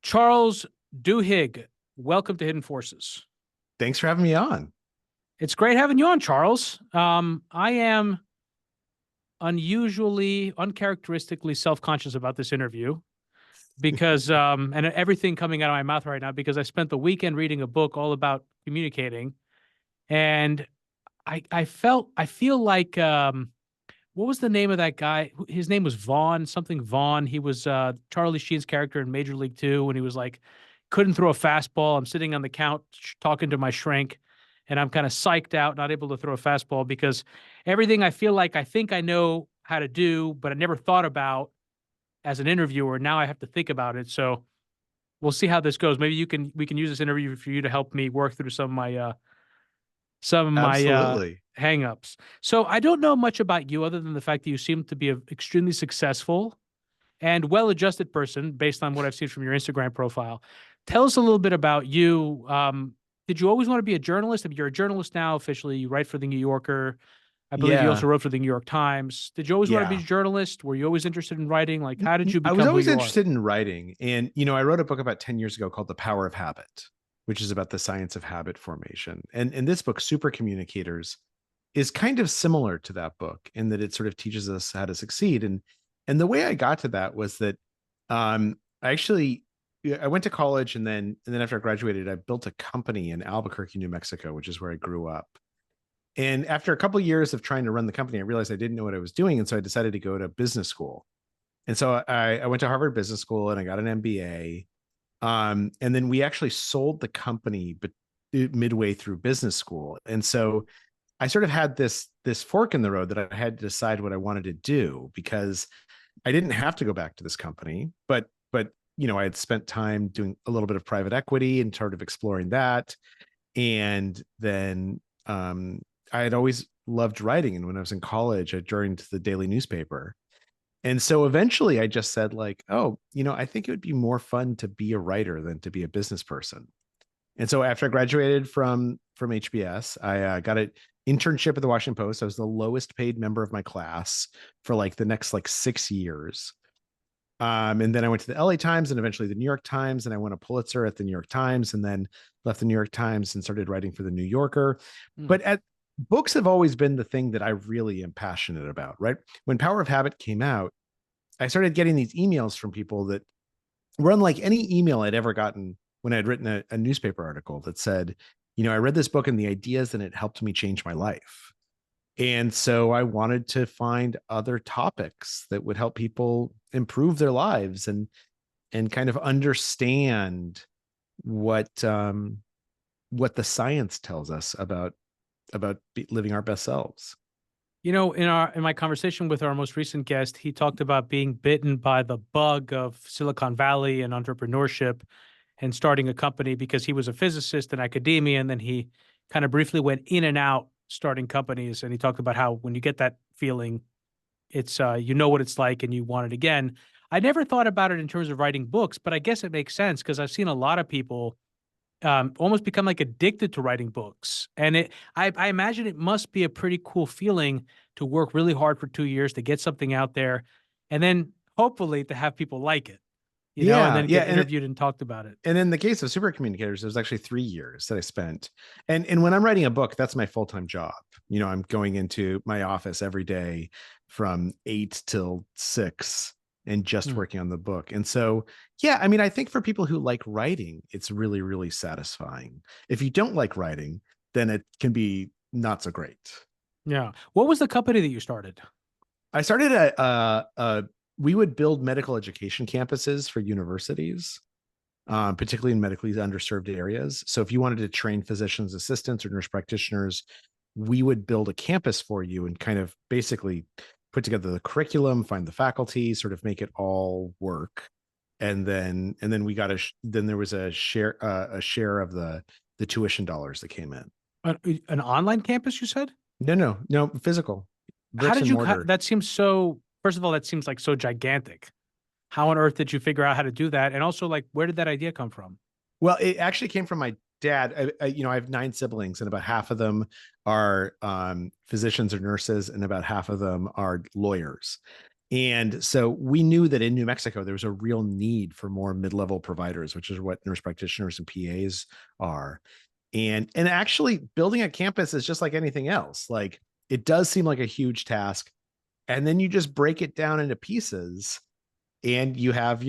Charles Duhigg, welcome to Hidden Forces. Thanks for having me on. It's great having you on, Charles. I am unusually, uncharacteristically self-conscious about this interview because, and everything coming out of my mouth right now, because I spent the weekend reading a book all about communicating, and I feel like, what was the name of that guy? His name was Vaughn, something Vaughn. He was Charlie Sheen's character in Major League Two when he was like, couldn't throw a fastball. I'm sitting on the couch talking to my shrink, and I'm kind of psyched out, not able to throw a fastball because everything I feel like I think I know how to do, but I never thought about as an interviewer. Now I have to think about it. So we'll see how this goes. Maybe we can use this interview for you to help me work through some of my Absolutely. hangups. So I don't know much about you other than the fact that you seem to be an extremely successful and well-adjusted person based on what I've seen from your Instagram profile. Tell us a little bit about you. Did you always want to be a journalist? I mean, you're a journalist now officially. You write for the New Yorker. I believe you Yeah. also wrote for the New York Times. Did you always want to be a Yeah. journalist? Were you always interested in writing? Like, how did you I was become who always you are? interested in writing. And, I wrote a book about 10 years ago called The Power of Habit, which is about the science of habit formation. And in this book, Super Communicators is kind of similar to that book in that it sort of teaches us how to succeed. And the way I got to that was that I actually I went to college and then after I graduated, I built a company in Albuquerque, New Mexico, which is where I grew up. And after a couple of years of trying to run the company, I realized I didn't know what I was doing. And so I decided to go to business school. And so I went to Harvard Business School and I got an MBA. And then we actually sold the company but midway through business school. And so I sort of had this fork in the road that I had to decide what I wanted to do because I didn't have to go back to this company, but I had spent time doing a little bit of private equity and sort of exploring that. And then I had always loved writing. And when I was in college, I joined the daily newspaper. And so eventually I just said, like, oh, I think it would be more fun to be a writer than to be a business person. And so after I graduated from HBS, I got an internship at the Washington Post. I was the lowest paid member of my class for like the next like 6 years. And then I went to the LA Times and eventually the New York Times, and I won a Pulitzer at the New York Times, and then left the New York Times and started writing for the New Yorker. Hmm. But books have always been the thing that I really am passionate about, right? When Power of Habit came out, I started getting these emails from people that were unlike any email I'd ever gotten when I'd written a newspaper article that said, I read this book and the ideas and it helped me change my life. And so I wanted to find other topics that would help people improve their lives and kind of understand what the science tells us about living our best selves. In my conversation with our most recent guest, he talked about being bitten by the bug of Silicon Valley and entrepreneurship and starting a company because he was a physicist in academia, and then he kind of briefly went in and out starting companies. And he talked about how when you get that feeling, it's you know what it's like and you want it again. I never thought about it in terms of writing books, but I guess it makes sense because I've seen a lot of people almost become like addicted to writing books. And I imagine it must be a pretty cool feeling to work really hard for 2 years to get something out there, and then hopefully to have people like it, and Yeah, then yeah, get interviewed and talked about it. and in the case of Super Communicators, it was actually 3 years that I spent. And when I'm writing a book, that's my full-time job. I'm going into my office every day from 8 till 6 and just Hmm. working on the book. And so, yeah, I mean, I think for people who like writing, it's really, really satisfying. If you don't like writing, then it can be not so great. Yeah. What was the company that you started? I started we would build medical education campuses for universities, particularly in medically underserved areas. So if you wanted to train physicians assistants or nurse practitioners, we would build a campus for you and kind of basically put together the curriculum, find the faculty, sort of make it all work. And then we got then there was a share of the tuition dollars that came in. An online campus, you said? No, physical, How bricks did and you, mortar. that seems so, first of all, that seems like so gigantic. How on earth did you figure out how to do that? And also, like, where did that idea come from? Well, it actually came from my dad. I have 9 siblings, and about half of them are physicians or nurses, and about half of them are lawyers. And so we knew that in New Mexico, there was a real need for more mid-level providers, which is what nurse practitioners and PAs are. And actually building a campus is just like anything else. Like it does seem like a huge task. And then you just break it down into pieces and you have,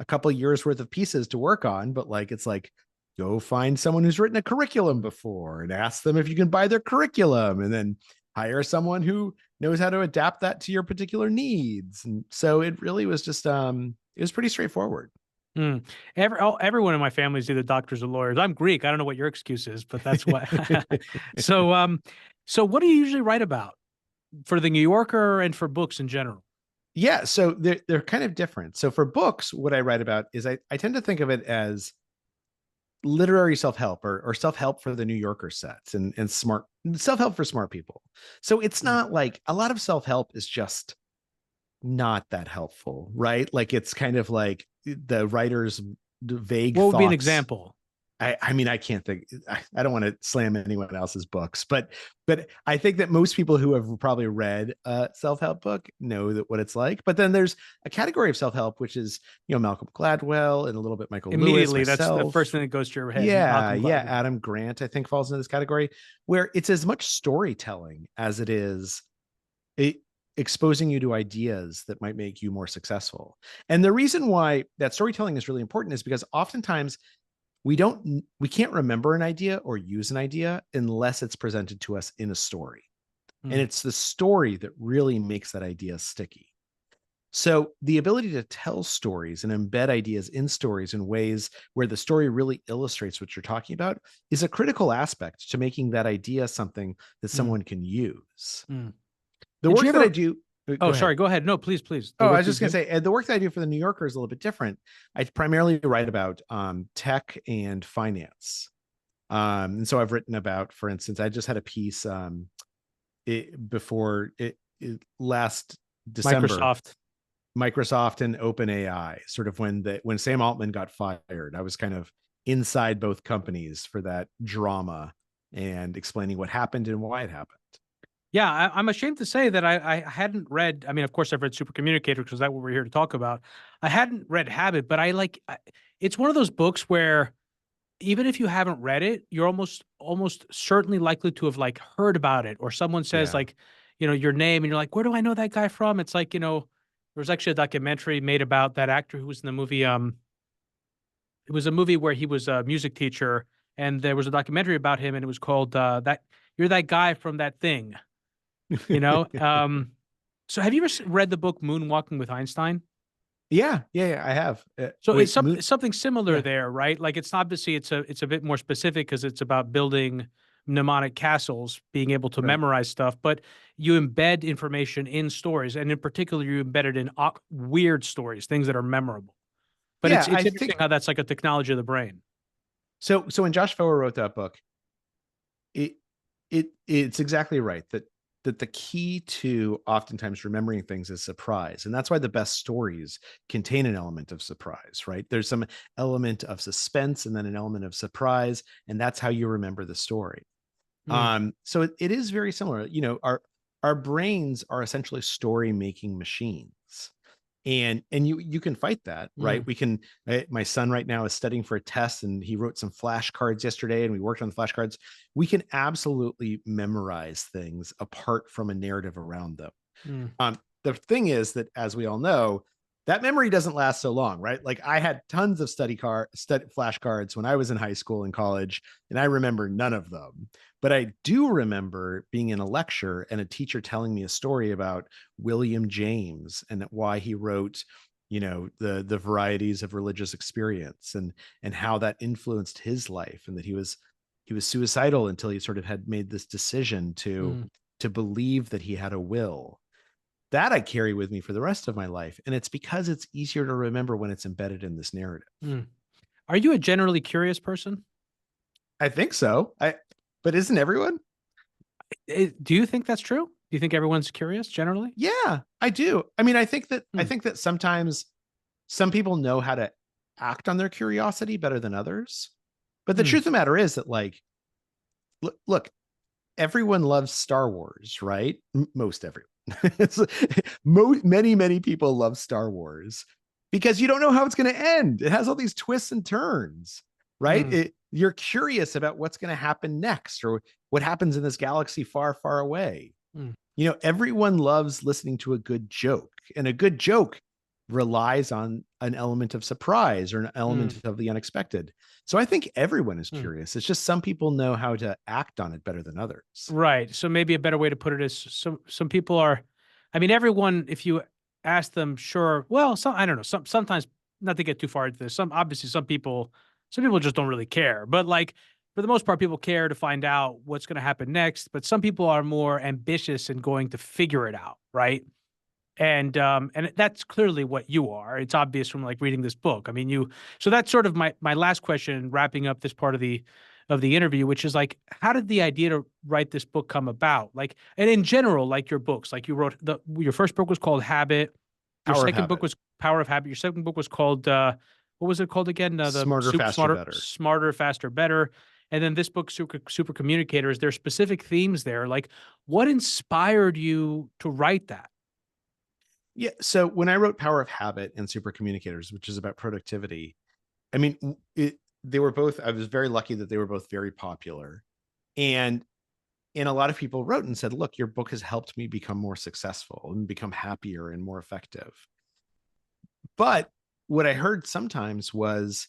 a couple of years worth of pieces to work on, but like it's like go find someone who's written a curriculum before and ask them if you can buy their curriculum, and then hire someone who knows how to adapt that to your particular needs. And so it really was just it was pretty straightforward. Mm. Everyone in my family is either doctors or lawyers. I'm Greek. I don't know what your excuse is, but that's what. So, so what do you usually write about for the New Yorker and for books in general? Yeah, so they're kind of different. So for books, what I write about is I tend to think of it as literary self-help, or self-help for the New Yorker sets, and smart self-help for smart people. So it's Mm. not like a lot of self-help is just not that helpful, right? Like it's kind of like the writer's vague What would be an thoughts. example? I mean, I can't think. I don't want to slam anyone else's books, but I think that most people who have probably read a self-help book know that what it's like. But then there's a category of self-help, which is Malcolm Gladwell and a little bit Michael Lewis, Immediately, that's the first myself. thing that goes to your head. Yeah, Malcolm yeah. Gladwell. Adam Grant, I think, falls into this category, where it's as much storytelling as it is it, exposing you to ideas that might make you more successful. And the reason why that storytelling is really important is because oftentimes we can't remember an idea or use an idea unless it's presented to us in a story. And Mm. it's the story that really makes that idea sticky. So the ability to tell stories and embed ideas in stories in ways where the story really illustrates what you're talking about is a critical aspect to making that idea something that Mm. someone can use. Mm. The Did you work that I ever? do, Oh, go ahead. sorry. Go ahead. No, please, please. The Oh, I work was you just going to do. say, the work that I do for the New Yorker is a little bit different. I primarily write about tech and finance. And so I've written about, for instance, I just had a piece last December, Microsoft. Microsoft and OpenAI, sort of when Sam Altman got fired. I was kind of inside both companies for that drama and explaining what happened and why it happened. Yeah, I'm ashamed to say that I hadn't read. I mean, of course, I've read Super Communicator because that's what we're here to talk about. I hadn't read Habit, but it's one of those books where even if you haven't read it, you're almost certainly likely to have like heard about it, or someone says Yeah. like, your name, and you're like, where do I know that guy from? It's like, there was actually a documentary made about that actor who was in the movie. It was a movie where he was a music teacher, and there was a documentary about him, and it was called that you're that guy from that thing, you know. So have you ever read the book Moonwalking with Einstein? Yeah, I have. So it's Wait, Moon. something similar Yeah, there, right? Like it's obviously it's a bit more specific because it's about building mnemonic castles, being able to right. memorize stuff, but you embed information in stories, and in particular, you embed it in weird stories, things that are memorable. But Yeah, it's I interesting think how that's like a technology of the brain. so. So when Josh Foer wrote that book, it it's exactly right that the key to oftentimes remembering things is surprise, and that's why the best stories contain an element of surprise. Right? There's some element of suspense and then an element of surprise, and that's how you remember the story. Mm, So it is very similar. Our brains are essentially story making machines, and you can fight that, right? mm, We can. My son right now is studying for a test, and he wrote some flashcards yesterday, and we worked on the flashcards. We can absolutely memorize things apart from a narrative around them. mm, The thing is that, as we all know, that memory doesn't last so long, right? Like I had tons of study flashcards when I was in high school and college, and I remember none of them. But I do remember being in a lecture and a teacher telling me a story about William James and why he wrote, the varieties of religious experience, and how that influenced his life, and that he was suicidal until he sort of had made this decision to mm, believe that he had a will. That I carry with me for the rest of my life. And it's because it's easier to remember when it's embedded in this narrative. mm. Are you a generally curious person? I think so. But isn't everyone? Do you think that's true? Do you think everyone's curious generally? Yeah, I do. I mean, I Hmm. think that sometimes some people know how to act on their curiosity better than others. But the Hmm. truth of the matter is that, like, look, everyone loves Star Wars, right? Most everyone. Many people love Star Wars because you don't know how it's going to end. It has all these twists and turns, right? Mm, You're curious about what's going to happen next or what happens in this galaxy far, far away. mm, Everyone loves listening to a good joke, and a good joke relies on an element of surprise or an element mm, of the unexpected. So I think everyone is mm. curious. It's just some people know how to act on it better than others. Right. So maybe a better way to put it is some people are, I mean, everyone, if you ask them, sure, well, some I don't know, sometimes not to get too far into this, obviously some people just don't really care. But like for the most part, people care to find out what's going to happen next. But some people are more ambitious and going to figure it out, right? And that's clearly what you are. It's obvious from like reading this book. I mean, so that's sort of my last question, wrapping up this part of the interview, which is like, how did the idea to write this book come about? Like, and in general, like your books, like you wrote your first book was called Habit. Your Power of second book habit. was Power of Habit. Your second book was called what was it called again? The Smarter, faster, better. Smarter, Faster, Better. And then this book, Super Communicators. There are specific themes there. Like, what inspired you to write that? Yeah. So when I wrote Power of Habit and Super Communicators, which is about productivity, I mean, they were both, I was very lucky that they were both very popular. And a lot of people wrote and said, look, your book has helped me become more successful and become happier and more effective. But what I heard sometimes was,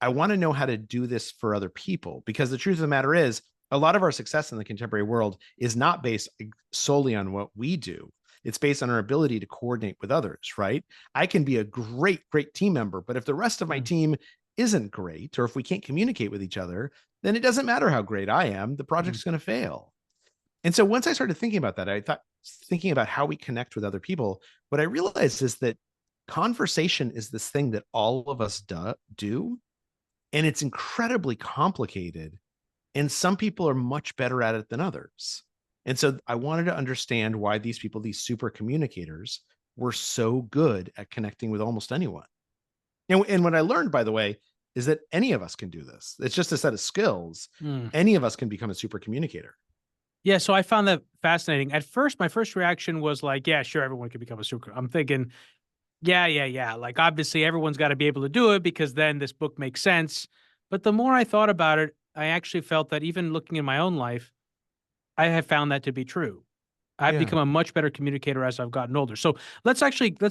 I want to know how to do this for other people, because the truth of the matter is, a lot of our success in the contemporary world is not based solely on what we do. It's based on our ability to coordinate with others, right? I can be a great, great team member, but if the rest of my Mm, team isn't great, or if we can't communicate with each other, then it doesn't matter how great I am, the mm, project's going to fail. And so once I started thinking about that, I thought, thinking about how we connect with other people, what I realized is that conversation is this thing that all of us do, and it's incredibly complicated. And some people are much better at it than others. And so I wanted to understand why these people, these super communicators, were so good at connecting with almost anyone. And what I learned, by the way, is that any of us can do this. It's just a set of skills. mm. Any of us can become a super communicator. Yeah, so I found that fascinating. At first, my first reaction was like, yeah, sure, everyone can become a super. I'm thinking, yeah, yeah, yeah. Like, obviously, everyone's got to be able to do it because then this book makes sense. But the more I thought about it, I actually felt that even looking in my own life, I have found that to be true. I've Yeah. become a much better communicator as I've gotten older. So let's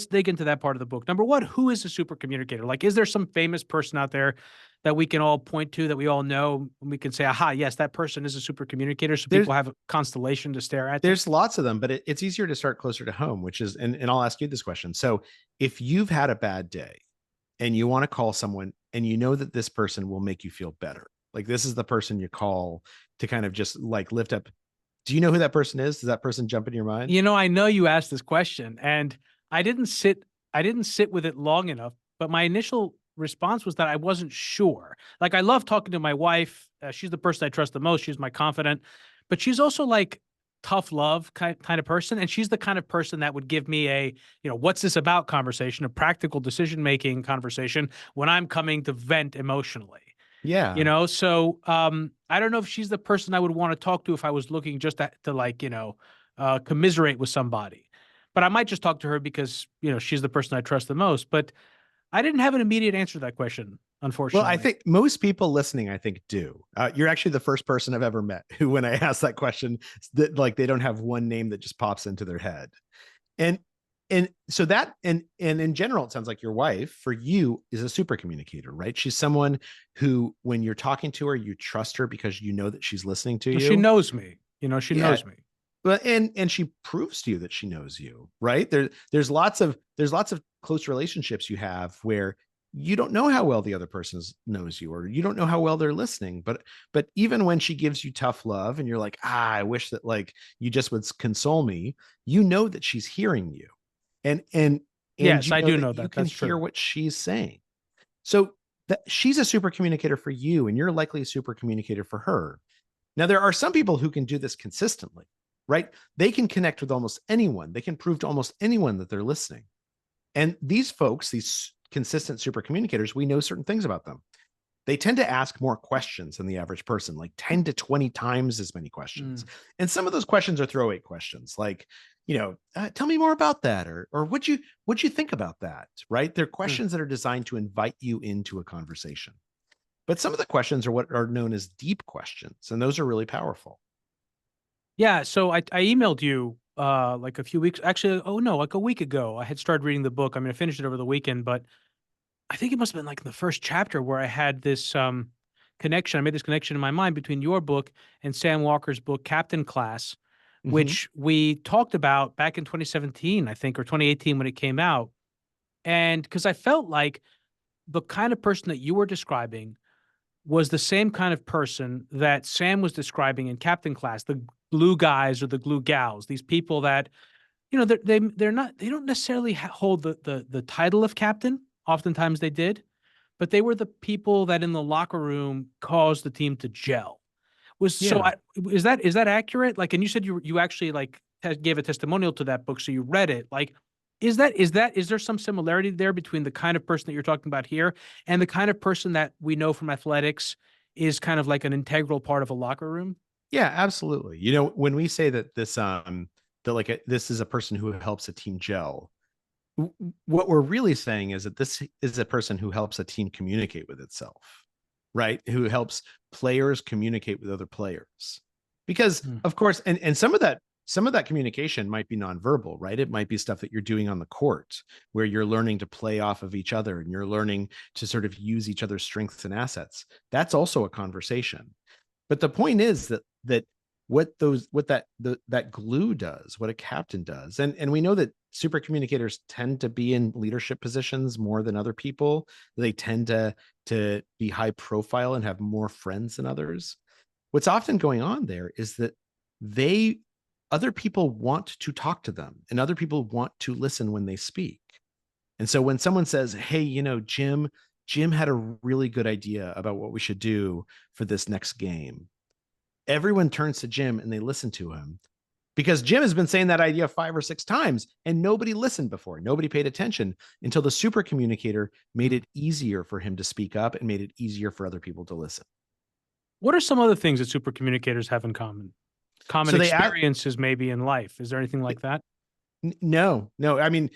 dig into that part of the book. Number one, who is a super communicator? Like, is there some famous person out there that we can all point to that we all know and we can say, aha, yes, that person is a super communicator. So There's people have a constellation to stare at. there's lots of them, but it's easier to start closer to home, which is, and I'll ask you this question. So if you've had a bad day and you want to call someone and you know that this person will make you feel better, like this is the person you call to kind of just like lift up. Do you know who that person is? Does that person jump in your mind? I know you asked this question and I didn't sit I didn't sit with it long enough, but my initial response was that I wasn't sure. Like I love talking to my wife. She's the person I trust the most. She's my confidant, but she's also like tough love kind of person and she's the kind of person that would give me a, what's this about conversation, a practical decision-making conversation when I'm coming to vent emotionally. Yeah. I don't know if she's the person I would want to talk to if I was looking just to like, commiserate with somebody. But I might just talk to her because, she's the person I trust the most. But I didn't have an immediate answer to that question, Well, I unfortunately. think most people listening, I think, do. You're actually the first person I've ever met who, when I ask that question, that like they don't have one name that just pops into their head. And so that and in general, it sounds like your wife for you is a super communicator, right? She's someone who, when you're talking to her, you trust her because you know that she's listening to Well, she you. knows me. She Yeah. knows me. Well, and she proves to you that she knows you, right? There's lots of close relationships you have where you don't know how well the other person knows you, or you don't know how well they're listening. But even when she gives you tough love and you're like, I wish that like you just would console me, you know that she's hearing you. And Yes, you I know do that know you that. can That's hear true. what she's saying. So that she's a super communicator for you, and you're likely a super communicator for her. Now, there are some people who can do this consistently, right? They can connect with almost anyone. They can prove to almost anyone that they're listening. And these folks, these consistent super communicators, we know certain things about them. They tend to ask more questions than the average person, like 10 to 20 times as many questions. Mm, And some of those questions are throwaway questions, like, tell me more about that, or what'd you think about that, right? They're Mm. questions that are designed to invite you into a conversation. But some of the questions are what are known as deep questions, and those are really powerful. Yeah, so I emailed you like a few weeks, actually, oh no, like a week ago. I had started reading the book. I mean, I finished it over the weekend, but I think it must have been like the first chapter where I had this connection. I made this connection in my mind between your book and Sam Walker's book, Captain Class, Mhm. which we talked about back in 2017, I think, or 2018 when it came out. And because I felt like the kind of person that you were describing was the same kind of person that Sam was describing in Captain Class, the glue guys or the glue gals, these people that, they're not, they don't necessarily hold the title of captain. Oftentimes they did, but they were the people that in the locker room caused the team to gel. Was so Yeah. I is that accurate? Like, and you said you actually like gave a testimonial to that book, so you read it. Like, is there some similarity there between the kind of person that you're talking about here and the kind of person that we know from athletics is kind of like an integral part of a locker room? Yeah, absolutely. When we say that this is a person who helps a team gel, what we're really saying is that this is a person who helps a team communicate with itself, right? Who helps players communicate with other players. Because Mm, of course, and some of that communication might be nonverbal, right? It might be stuff that you're doing on the court where you're learning to play off of each other and you're learning to sort of use each other's strengths and assets. That's also a conversation. But the point is that that glue does, what a captain does, and we know that super communicators tend to be in leadership positions more than other people. They tend to be high profile and have more friends than others. What's often going on there is that they other people want to talk to them and other people want to listen when they speak. And so when someone says, "Hey, Jim had a really good idea about what we should do for this next game," everyone turns to Jim and they listen to him because Jim has been saying that idea 5 or 6 times and nobody listened before. Nobody paid attention until the super communicator made mm. it easier for him to speak up and made it easier for other people to listen. What are some other things that super communicators have in common? Common So they asked, experiences maybe in life. Is there anything like that? no, no. I mean,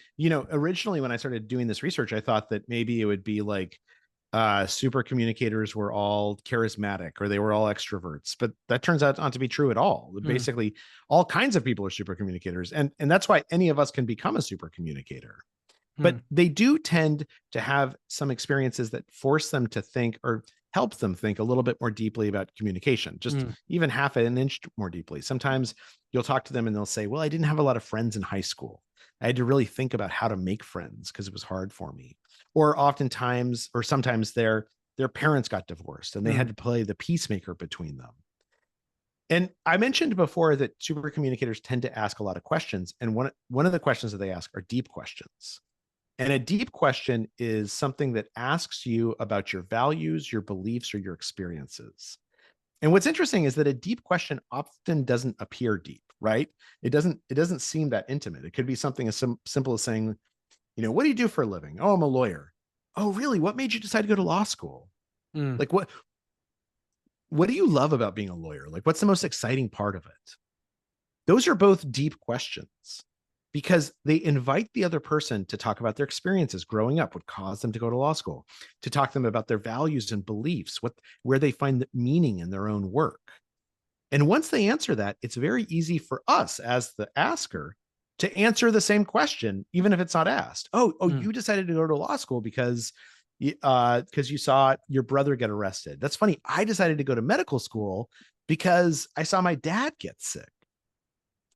originally when I started doing this research, I thought that maybe it would be like super communicators were all charismatic or they were all extroverts, but that turns out not to be true at all. Mm, Basically, all kinds of people are super communicators, and that's why any of us can become a super communicator. But mm, they do tend to have some experiences that force them to think or help them think a little bit more deeply about communication, just mm, even half an inch more deeply. Sometimes you'll talk to them and they'll say, "Well, I didn't have a lot of friends in high school. I had to really think about how to make friends because it was hard for me." Or oftentimes, or sometimes their parents got divorced and they had mm. to play the peacemaker between them. And I mentioned before that super communicators tend to ask a lot of questions. And one of the questions that they ask are deep questions. And a deep question is something that asks you about your values, your beliefs, or your experiences. And what's interesting is that a deep question often doesn't appear deep, right? It doesn't seem that intimate. It could be something as simple as saying, what do you do for a living? Oh, I'm a lawyer. Oh, really? What made you decide to go to law school? Mm. Like what do you love about being a lawyer? Like what's the most exciting part of it? Those are both deep questions because they invite the other person to talk about their experiences growing up, what caused them to go to law school, to talk to them about their values and beliefs, where they find the meaning in their own work. And once they answer that, it's very easy for us as the asker to answer the same question, even if it's not asked. Oh, Mm. you decided to go to law school because you saw your brother get arrested. That's funny. I decided to go to medical school because I saw my dad get sick.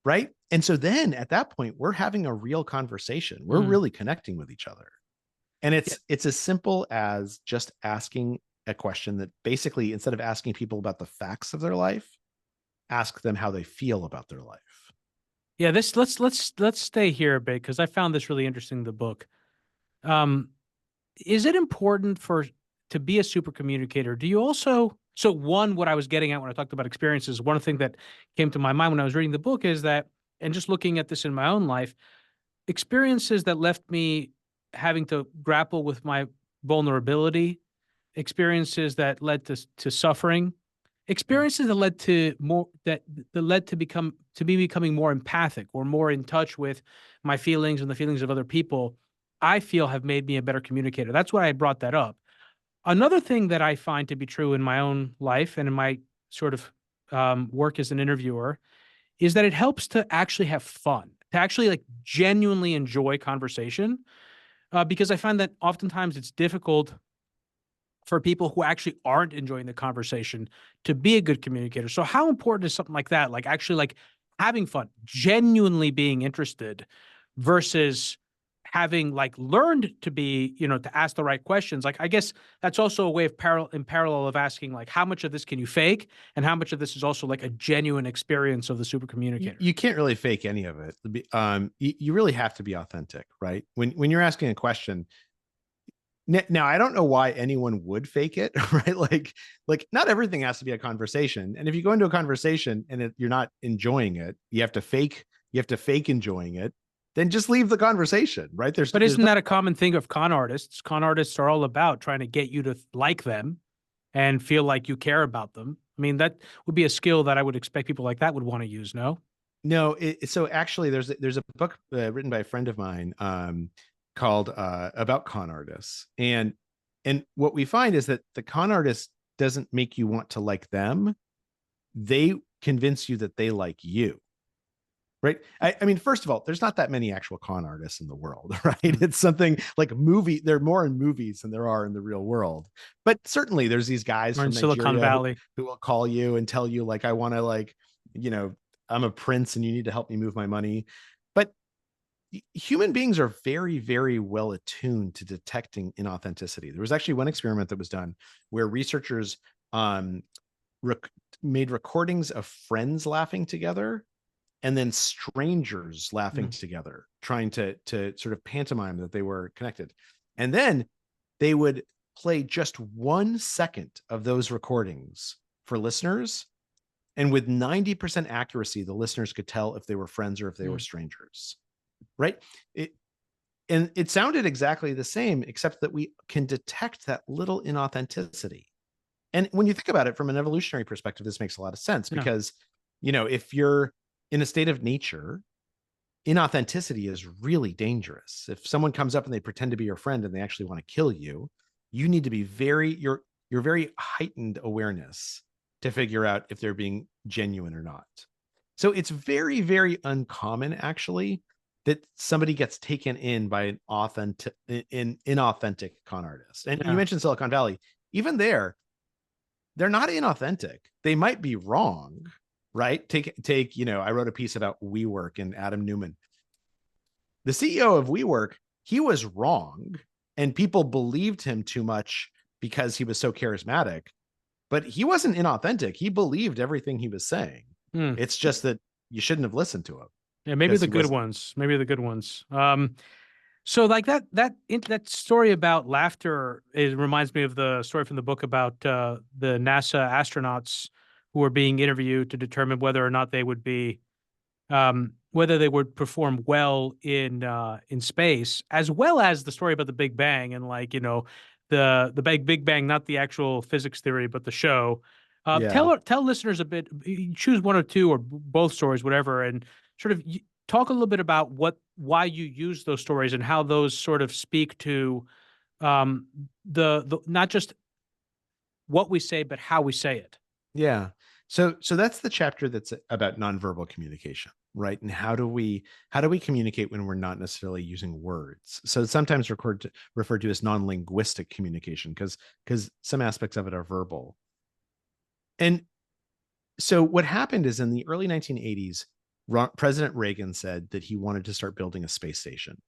Right. And so then at that point, we're having a real conversation. We're Mm. really connecting with each other. And Yeah. it's as simple as just asking a question that basically, instead of asking people about the facts of their life, ask them how they feel about their life. Yeah, this let's stay here a bit because I found this really interesting in the book. Um, is it important for to be a super communicator? Do you also so one, what I was getting at when I talked about experiences, one thing that came to my mind when I was reading the book is that, and just looking at this in my own life, experiences that left me having to grapple with my vulnerability, experiences that led to suffering, experiences that led to more that led to me becoming more empathic or more in touch with my feelings and the feelings of other people, I feel have made me a better communicator. That's why I brought that up. Another thing that I find to be true in my own life and in my sort of work as an interviewer is that it helps to actually have fun, to actually like genuinely enjoy conversation, because I find that oftentimes it's difficult for people who actually aren't enjoying the conversation to be a good communicator. So how important is something like that? Like actually like having fun, genuinely being interested versus having like learned to be, to ask the right questions. Like I guess that's also a way of parallel of asking like how much of this can you fake and how much of this is also like a genuine experience of the super communicator. You can't really fake any of it. You really have to be authentic, right? When you're asking a question, now I don't know why anyone would fake it, right? Like not everything has to be a conversation. And if you go into a conversation and you're not enjoying it, you have to fake enjoying it. Then just leave the conversation, right? But There's isn't no, that a common thing of con artists? Con artists are all about trying to get you to like them and feel like you care about them. I mean, that would be a skill that I would expect people like that would want to use, no? no. So actually, there's a book written by a friend of mine called about con artists, and what we find is that the con artist doesn't make you want to like them. They convince you that they like you, right? I mean, first of all, there's not that many actual con artists in the world, right? It's something like a movie. There are more in movies than there are in the real world. But certainly there's these guys Or in from Silicon Nigeria Valley. who will call you and tell you like, I want to like, you know, I'm a prince and you need to help me move my money. But human beings are very, very well attuned to detecting inauthenticity. There was actually one experiment that was done where researchers um, rec- made recordings of friends laughing together and then strangers laughing together, trying to sort of pantomime that they were connected. And then they would play just 1 second of those recordings for listeners. And with 90% accuracy, the listeners could tell if they were friends or if they were strangers. Right. And it sounded exactly the same, except that we can detect that little inauthenticity. And when you think about it from an evolutionary perspective, this makes a lot of sense Yeah. because, if you're in a state of nature, inauthenticity is really dangerous. If someone comes up and they pretend to be your friend and they actually want to kill you, you need to be your very heightened awareness to figure out if they're being genuine or not. So it's very, very uncommon actually that somebody gets taken in by an inauthentic con artist. And you Yeah. mentioned Silicon Valley. Even there, they're not inauthentic. They might be wrong, right? Take, I wrote a piece about WeWork and Adam Neumann. The CEO of WeWork, he was wrong and people believed him too much because he was so charismatic, but he wasn't inauthentic. He believed everything he was saying. Hmm. It's just that you shouldn't have listened to him Yeah, maybe because the he good wasn't. ones. Maybe the good ones. So like that story about laughter, it reminds me of the story from the book about the NASA astronauts who were being interviewed to determine whether or not they would be whether they would perform well in space, as well as the story about the Big Bang and like the Big Bang, not the actual physics theory, but the show. Yeah. Tell listeners a bit. You choose one or two or both stories, whatever, and sort of talk a little bit about why you use those stories and how those sort of speak to um, the not just what we say, but how we say it. Yeah. So that's the chapter that's about nonverbal communication, right? And how do we communicate when we're not necessarily using words? So it's sometimes referred to as non-linguistic communication because some aspects of it are verbal. And so what happened is in the early 1980s, President Reagan said that he wanted to start building a space station.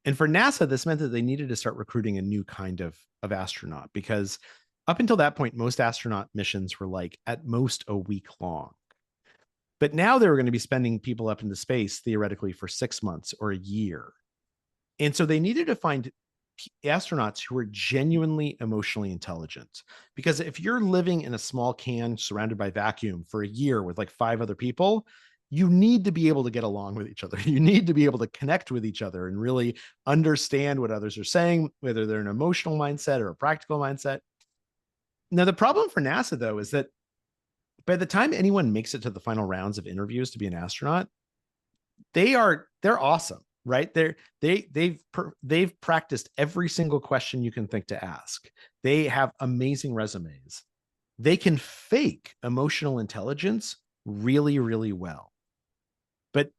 And for NASA, this meant that they needed to start recruiting a new kind of astronaut because up until that point, most astronaut missions were like at most a week long. But now they were going to be spending people up into space theoretically for 6 months or a year. And so they needed to find astronauts who are genuinely emotionally intelligent. Because if you're living in a small can surrounded by vacuum for a year with like 5 other people, you need to be able to get along with each other. You need to be able to connect with each other and really understand what others are saying, whether they're an emotional mindset or a practical mindset. Now, the problem for NASA, though, is that by the time anyone makes it to the final rounds of interviews to be an astronaut, they're awesome, right? They've practiced every single question you can think to ask. They have amazing resumes. They can fake emotional intelligence really, really well. But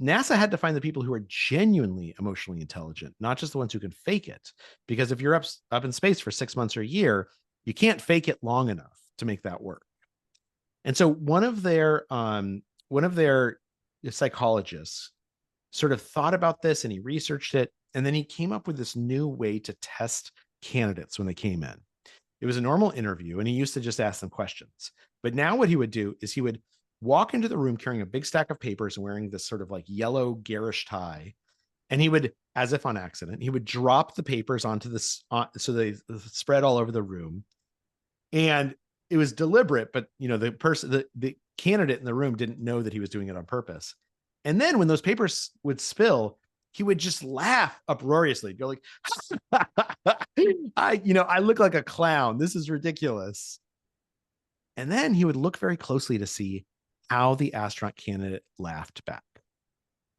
NASA had to find the people who are genuinely emotionally intelligent, not just the ones who can fake it. Because if you're up in space for 6 months or a year, you can't fake it long enough to make that work. And so one of their psychologists sort of thought about this and he researched it. And then he came up with this new way to test candidates when they came in. It was a normal interview and he used to just ask them questions. But now what he would do is he would walk into the room carrying a big stack of papers and wearing this sort of like yellow garish tie. And he would, as if on accident, he would drop the papers onto this, so they spread all over the room. And it was deliberate, but the candidate in the room didn't know that he was doing it on purpose. And then when those papers would spill, he would just laugh uproariously, go like, I look like a clown. This is ridiculous. And then he would look very closely to see how the astronaut candidate laughed back.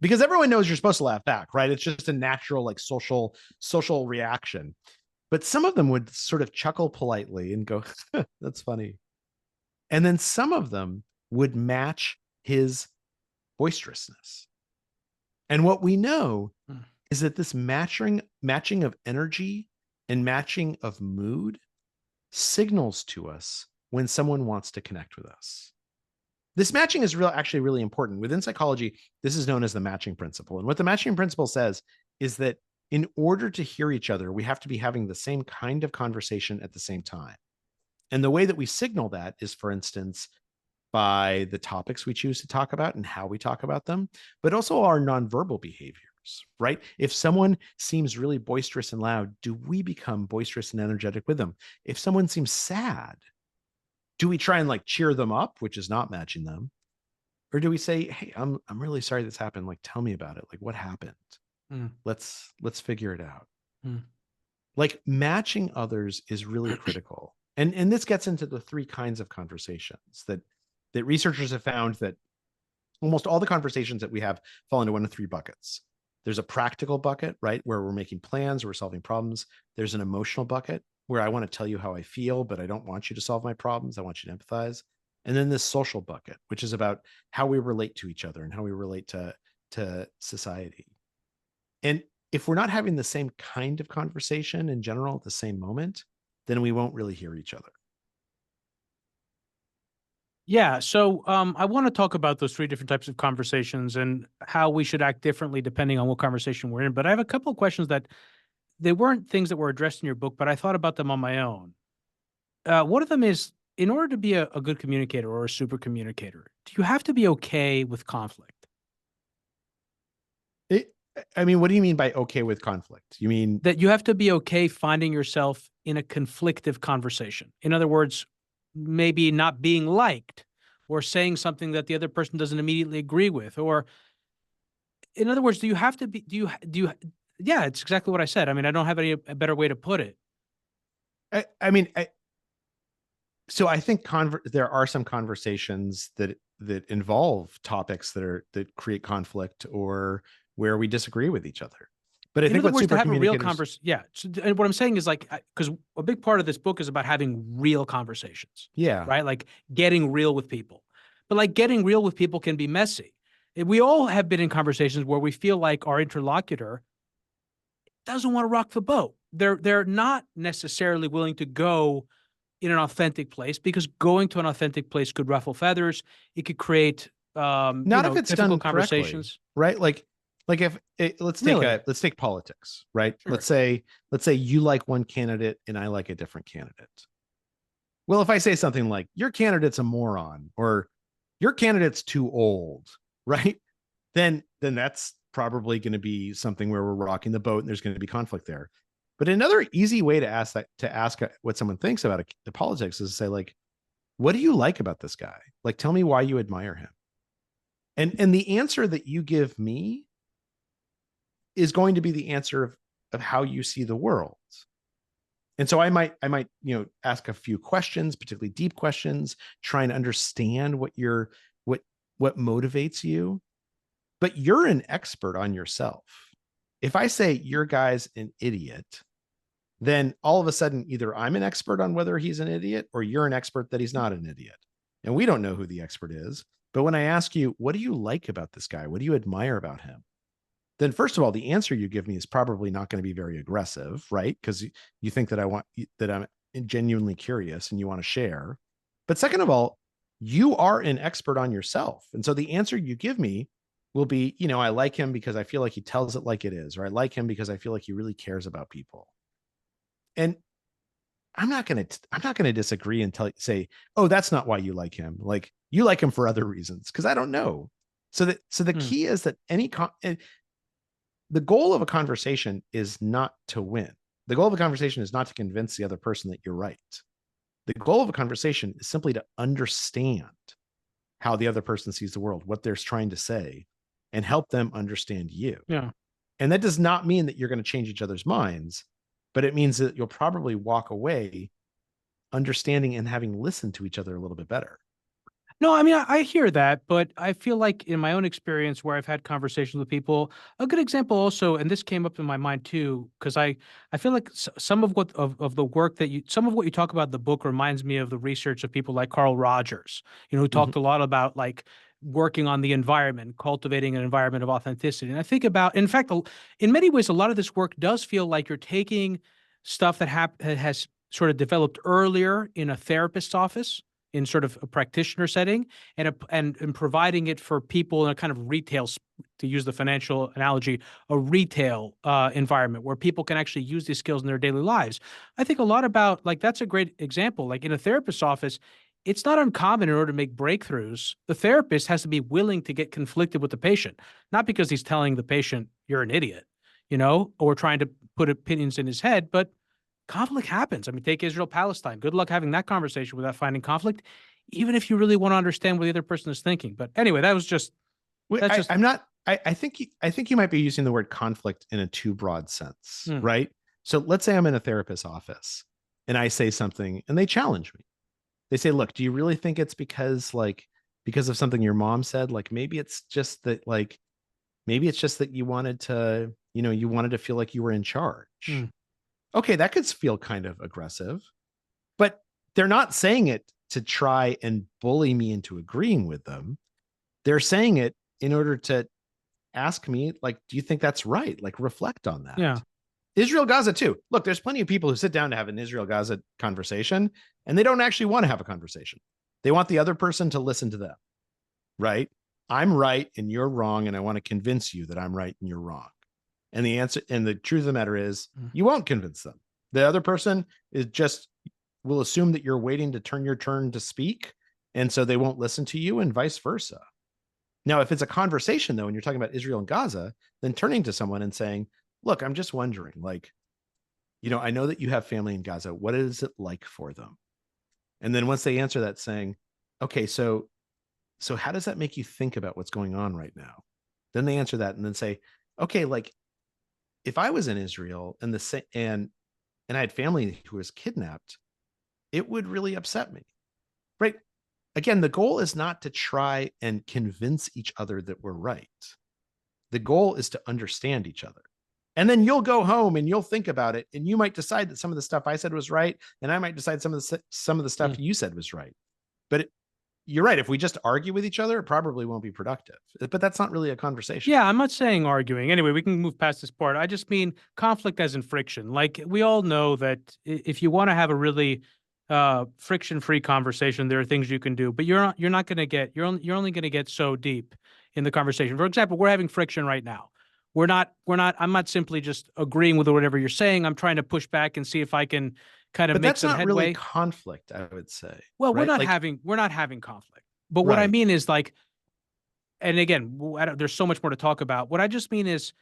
Because everyone knows you're supposed to laugh back, right? It's just a natural, like social reaction. But some of them would sort of chuckle politely and go, that's funny. And then some of them would match his boisterousness. And what we know is that this matching of energy and matching of mood signals to us when someone wants to connect with us. This matching is actually really important. Within psychology, this is known as the matching principle. And what the matching principle says is that in order to hear each other, we have to be having the same kind of conversation at the same time. And the way that we signal that is, for instance, by the topics we choose to talk about and how we talk about them, but also our nonverbal behaviors, right? If someone seems really boisterous and loud, do we become boisterous and energetic with them? If someone seems sad, do we try and like cheer them up, which is not matching them? Or do we say, hey, I'm really sorry this happened. Like, tell me about it. Like, what happened? Let's figure it out. Like, matching others is really critical. And this gets into the 3 kinds of conversations that researchers have found that almost all the conversations that we have fall into one of 3 buckets. There's a practical bucket, right, where we're making plans, we're solving problems. There's an emotional bucket where I want to tell you how I feel, but I don't want you to solve my problems. I want you to empathize. And then this social bucket, which is about how we relate to each other and how we relate to society. And if we're not having the same kind of conversation in general at the same moment, then we won't really hear each other. Yeah. So I want to talk about those 3 different types of conversations and how we should act differently depending on what conversation we're in. But I have a couple of questions that they weren't things that were addressed in your book, but I thought about them on my own. One of them is, in order to be a good communicator or a super communicator, do you have to be okay with conflict? What do you mean by okay with conflict? You mean that you have to be okay finding yourself in a conflictive conversation. In other words, maybe not being liked or saying something that the other person doesn't immediately agree with, or in other words, do you have to be, yeah, it's exactly what I said. I mean, I don't have a better way to put it. So I think there are some conversations that involve topics that create conflict or where we disagree with each other. But I think what super communicators, yeah. So, and what I'm saying is, like, because a big part of this book is about having real conversations. Yeah. Right. Like getting real with people, but like getting real with people can be messy. We all have been in conversations where we feel like our interlocutor doesn't want to rock the boat. They're not necessarily willing to go in an authentic place, because going to an authentic place could ruffle feathers. It could create not if it's done conversations, right? Like if let's take politics, right? Sure. Let's say you like one candidate and I like a different candidate. Well, if I say something like your candidate's a moron or your candidate's too old, right? Then that's probably going to be something where we're rocking the boat and there's going to be conflict there. But another easy way to ask what someone thinks about the politics is to say, like, what do you like about this guy? Like, tell me why you admire him. And the answer that you give me is going to be the answer of how you see the world. And so I might, ask a few questions, particularly deep questions, trying to understand what motivates you. But you're an expert on yourself. If I say your guy's an idiot, then all of a sudden either I'm an expert on whether he's an idiot or you're an expert that he's not an idiot. And we don't know who the expert is. But when I ask you, what do you like about this guy? What do you admire about him? Then first of all, the answer you give me is probably not going to be very aggressive, right? Because you think that I'm genuinely curious and you want to share. But second of all, you are an expert on yourself. And so the answer you give me will be, I like him because I feel like he tells it like it is, or I like him because I feel like he really cares about people. And I'm not going to disagree and say, oh, that's not why you like him. Like you like him for other reasons, because I don't know. So the key is that the goal of a conversation is not to win. The goal of a conversation is not to convince the other person that you're right. The goal of a conversation is simply to understand how the other person sees the world, what they're trying to say, and help them understand you. Yeah. And that does not mean that you're going to change each other's minds, but it means that you'll probably walk away understanding and having listened to each other a little bit better. No, I mean, I hear that, but I feel like in my own experience where I've had conversations with people, a good example also, and this came up in my mind too, because I feel like some of of the work some of what you talk about in the book reminds me of the research of people like Carl Rogers, who talked a lot about like working on the environment, cultivating an environment of authenticity. And I think about, in fact, in many ways, a lot of this work does feel like you're taking stuff that has sort of developed earlier in a therapist's office, in sort of a practitioner setting, and providing it for people in a kind of retail, to use the financial analogy, a retail environment where people can actually use these skills in their daily lives. I think a lot about, like, that's a great example. Like in a therapist's office, it's not uncommon in order to make breakthroughs, the therapist has to be willing to get conflicted with the patient, not because he's telling the patient you're an idiot, or trying to put opinions in his head, but conflict happens. I mean, take Israel-Palestine. Good luck having that conversation without finding conflict, even if you really want to understand what the other person is thinking. But anyway, that's just. I'm not. I think you might be using the word conflict in a too broad sense, right? So let's say I'm in a therapist's office and I say something and they challenge me. They say, "Look, do you really think it's because of something your mom said? Like maybe it's just that you wanted to feel like you were in charge." Okay, that could feel kind of aggressive, but they're not saying it to try and bully me into agreeing with them. They're saying it in order to ask me, like, do you think that's right? Like, reflect on that. Yeah. Israel Gaza too. Look, there's plenty of people who sit down to have an Israel Gaza conversation and they don't actually want to have a conversation. They want the other person to listen to them, right? I'm right and you're wrong, and I want to convince you that I'm right and you're wrong. And the answer and the truth of the matter is you won't convince them. The other person will assume that you're waiting to turn your turn to speak. And so they won't listen to you, and vice versa. Now, if it's a conversation though, and you're talking about Israel and Gaza, then turning to someone and saying, look, I'm just wondering, like, I know that you have family in Gaza. What is it like for them? And then once they answer that, saying, okay, so how does that make you think about what's going on right now? Then they answer that and then say, okay, like, if I was in Israel and I had family who was kidnapped, it would really upset me, right? Again, the goal is not to try and convince each other that we're right. The goal is to understand each other. And then you'll go home and you'll think about it, and you might decide that some of the stuff I said was right, and I might decide some of the stuff you said was right. But you're right. If we just argue with each other, it probably won't be productive. But that's not really a conversation. Yeah, I'm not saying arguing. Anyway, we can move past this part. I just mean conflict as in friction. Like, we all know that if you want to have a really friction-free conversation, there are things you can do, but you're not going to get, you're only going to get so deep in the conversation. For example, we're having friction right now. I'm not simply just agreeing with whatever you're saying. I'm trying to push back and see if I can kind of make some headway. But that's not really conflict, I would say. Well, right? we're not having conflict. But what I mean is, like, and again, there's so much more to talk about. What I just mean is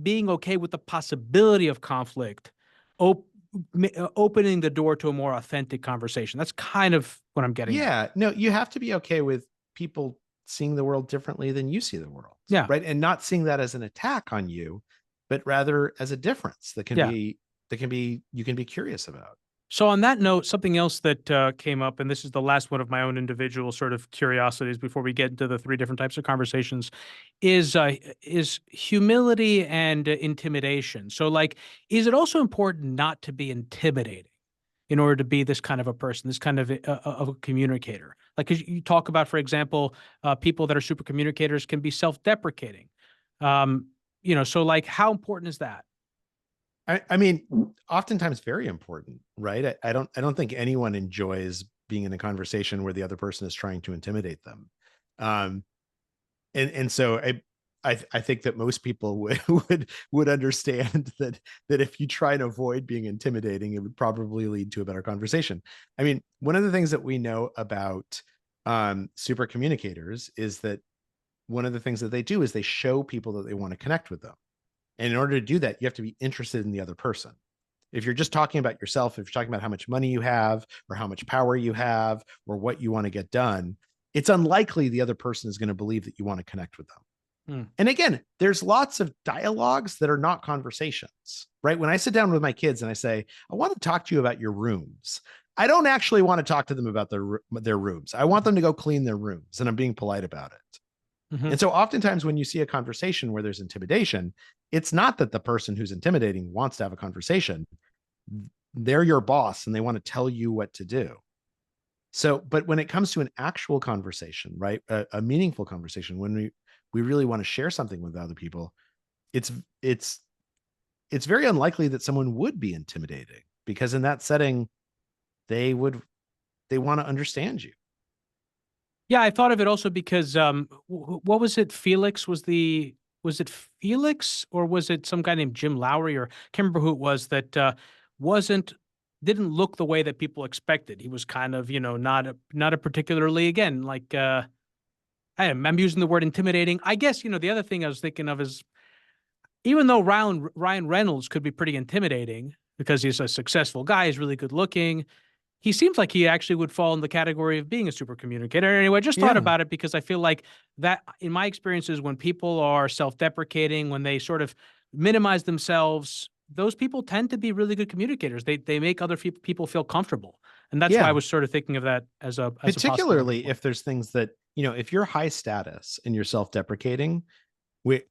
being okay with the possibility of conflict, opening the door to a more authentic conversation. That's kind of what I'm getting at. Yeah, no, you have to be okay with people seeing the world differently than you see the world. Yeah. Right. And not seeing that as an attack on you, but rather as a difference that can be you can be curious about. So on that note, something else that came up, and this is the last one of my own individual sort of curiosities before we get into the three different types of conversations, is humility and intimidation. So, like, is it also important not to be intimidating in order to be this kind of a person, this kind of a communicator? Like, 'cause you talk about, for example, people that are super communicators can be self-deprecating. So like, how important is that? I mean, oftentimes very important, right? I don't think anyone enjoys being in a conversation where the other person is trying to intimidate them. Um, and so I think that most people would would understand that if you try and avoid being intimidating, it would probably lead to a better conversation. I mean, one of the things that we know about super communicators is that one of the things that they do is they show people that they want to connect with them. And in order to do that, you have to be interested in the other person. If you're just talking about yourself, if you're talking about how much money you have or how much power you have or what you want to get done, it's unlikely the other person is going to believe that you want to connect with them. Hmm. And again, there's lots of dialogues that are not conversations, right? When I sit down with my kids and I say, I want to talk to you about your rooms, I don't actually want to talk to them about their rooms. I want them to go clean their rooms, and I'm being polite about it. Mhm. And so oftentimes when you see a conversation where there's intimidation, it's not that the person who's intimidating wants to have a conversation. They're your boss and they want to tell you what to do. So, but when it comes to an actual conversation, right? A meaningful conversation, when we really want to share something with other people, it's it's it's very unlikely that someone would be intimidating, because in that setting, they would they want to understand you. Yeah, I thought of it also because, what was it? Felix was it Felix, or was it some guy named Jim Lowry, or can't remember who it was that wasn't didn't look the way that people expected. He was kind of, not a particularly, again, like, I'm using the word intimidating. I guess, the other thing I was thinking of is, even though Ryan Reynolds could be pretty intimidating because he's a successful guy, he's really good looking. He seems like he actually would fall in the category of being a super communicator. Anyway, I just thought Yeah. about it because I feel like that, in my experiences, when people are self-deprecating, when they sort of minimize themselves, those people tend to be really good communicators. They make other people feel comfortable, and that's why I Yeah. was sort of thinking of that as a possible Particularly point. if there's things that, if you're high status and you're self-deprecating, we,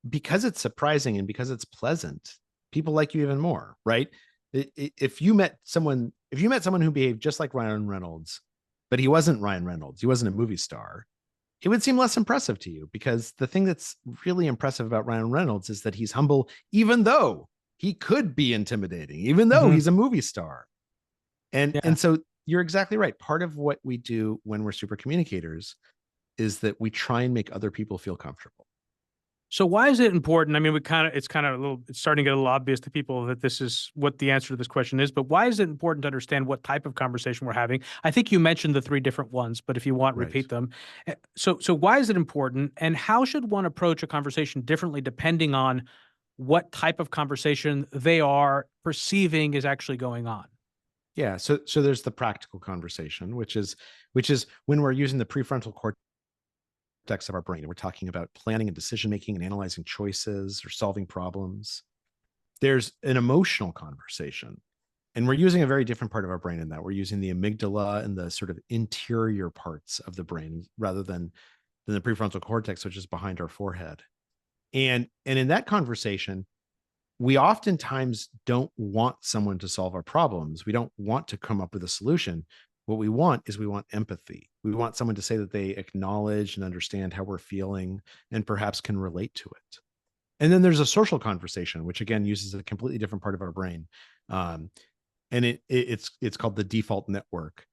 because it's surprising and because it's pleasant, people like you even more, right? If you met someone who behaved just like Ryan Reynolds, but he wasn't Ryan Reynolds, he wasn't a movie star, it would seem less impressive to you, because the thing that's really impressive about Ryan Reynolds is that he's humble, even though he could be intimidating, even though Mhm. he's a movie star. Yeah. And so you're exactly right. Part of what we do when we're super communicators is that we try and make other people feel comfortable. So why is it important? I mean, it's starting to get a little obvious to people that this is what the answer to this question is, but why is it important to understand what type of conversation we're having? I think you mentioned the three different ones, but if you want, Right. repeat them. So why is it important, and how should one approach a conversation differently depending on what type of conversation they are perceiving is actually going on? Yeah. So there's the practical conversation, which is when we're using the prefrontal cortex of our brain and we're talking about planning and decision making and analyzing choices or solving problems. There's an emotional conversation. And we're using a very different part of our brain in that. We're using the amygdala and the sort of interior parts of the brain rather than the prefrontal cortex, which is behind our forehead. And in that conversation, we oftentimes don't want someone to solve our problems. We don't want to come up with a solution. What we want is we want empathy. We want someone to say that they acknowledge and understand how we're feeling and perhaps can relate to it. And then there's a social conversation, which again uses a completely different part of our brain. Um, and it's called the default network.